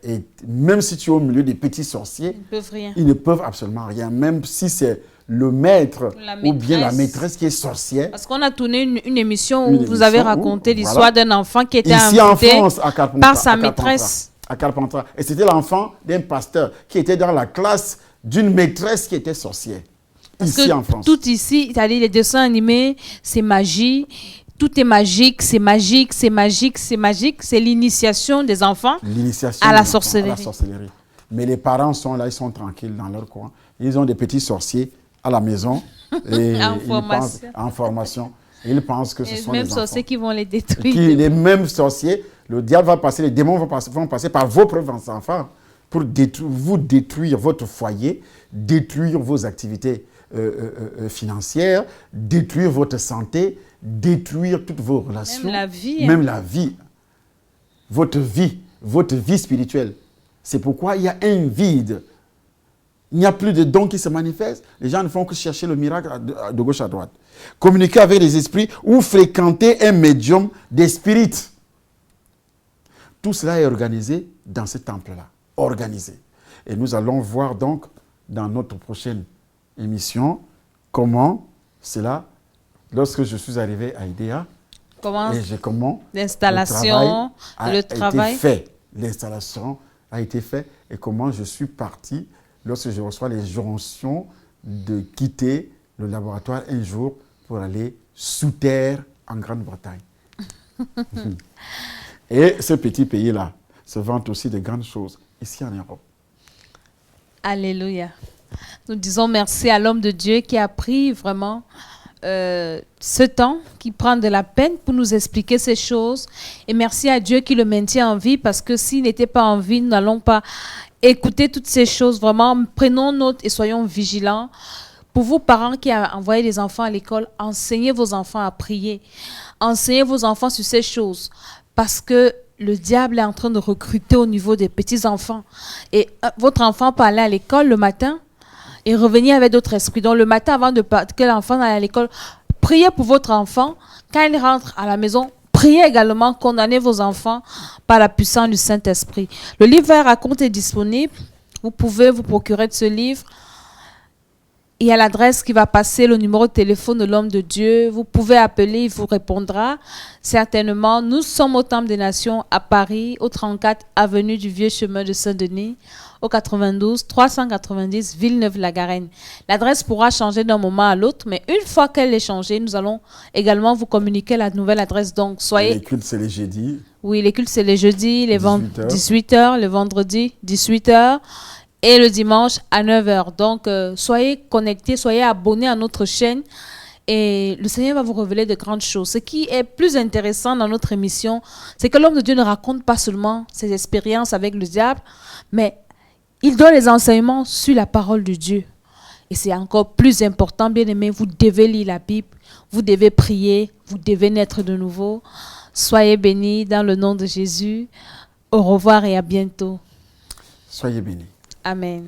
Et même si tu es au milieu des petits sorciers, ils ne peuvent rien. Ils ne peuvent absolument rien. Même si c'est le maître ou bien la maîtresse qui est sorcière. Parce qu'on a tourné une émission où vous avez raconté l'histoire d'un enfant qui était ici inventé en France, par sa maîtresse. à Carpentras. Et c'était l'enfant d'un pasteur qui était dans la classe d'une maîtresse qui était sorcière. Parce ici que en France. tout ici, c'est-à-dire les dessins animés, c'est magie. Tout est magique, c'est magique, c'est magique, c'est magique. C'est l'initiation des enfants L'initiation à la des enfants sorcellerie. à la sorcellerie. Mais les parents sont là, ils sont tranquilles dans leur coin. Ils ont des petits sorciers à la maison. Et En ils formation. pensent, en formation. Ils pensent que ce Les sont mêmes des enfants. sorciers qui vont les détruire. Les mêmes sorciers, le diable va passer, les démons vont passer par vos propres enfants pour vous détruire votre foyer, détruire vos activités financières, détruire votre santé, détruire toutes vos relations. Même la vie. Même la vie. Votre vie spirituelle. C'est pourquoi il y a un vide. Il n'y a plus de dons qui se manifestent. Les gens ne font que chercher le miracle de gauche à droite. Communiquer avec les esprits ou fréquenter un médium des spirites. Tout cela est organisé dans ce temple-là. Organisé. Et nous allons voir donc dans notre prochaine émission comment cela, lorsque je suis arrivé à IDEA, comment l'installation, le travail a été fait. L'installation a été faite et comment je suis parti lorsque je reçois les jonctions de quitter le laboratoire un jour pour aller sous terre en Grande-Bretagne. Et ce petit pays-là se vante aussi de grandes choses ici en Europe. Alléluia. Nous disons merci à l'homme de Dieu qui a pris vraiment ce temps, qui prend de la peine pour nous expliquer ces choses. Et merci à Dieu qui le maintient en vie, parce que s'il n'était pas en vie, nous n'allons pas écouter toutes ces choses. Vraiment, prenons note et soyons vigilants. Pour vous, parents qui envoyez les enfants à l'école, enseignez vos enfants à prier. Enseignez vos enfants sur ces choses. Parce que le diable est en train de recruter au niveau des petits-enfants. Et votre enfant peut aller à l'école le matin et revenir avec d'autres esprits. Donc le matin, avant que l'enfant aille à l'école, priez pour votre enfant. Quand il rentre à la maison, priez également, condamnez vos enfants par la puissance du Saint-Esprit. Le livre Raconte est disponible. Vous pouvez vous procurer de ce livre. Il y a l'adresse qui va passer, le numéro de téléphone de l'homme de Dieu. Vous pouvez appeler, il vous répondra. Certainement, nous sommes au Temple des Nations à Paris, au 34 avenue du Vieux Chemin de Saint-Denis, au 92 390 Villeneuve-la-Garenne. L'adresse pourra changer d'un moment à l'autre, mais une fois qu'elle est changée, nous allons également vous communiquer la nouvelle adresse. Donc, soyez... Les cultes, c'est les jeudis. Oui, les cultes, c'est les jeudis, les 18h, le vendredi, 18h. Et le dimanche à 9h. Donc, soyez connectés, soyez abonnés à notre chaîne et le Seigneur va vous révéler de grandes choses. Ce qui est plus intéressant dans notre émission, c'est que l'homme de Dieu ne raconte pas seulement ses expériences avec le diable, mais il donne les enseignements sur la parole de Dieu. Et c'est encore plus important, bien aimé, vous devez lire la Bible, vous devez prier, vous devez naître de nouveau. Soyez bénis dans le nom de Jésus. Au revoir et à bientôt. Soyez bénis. Amen.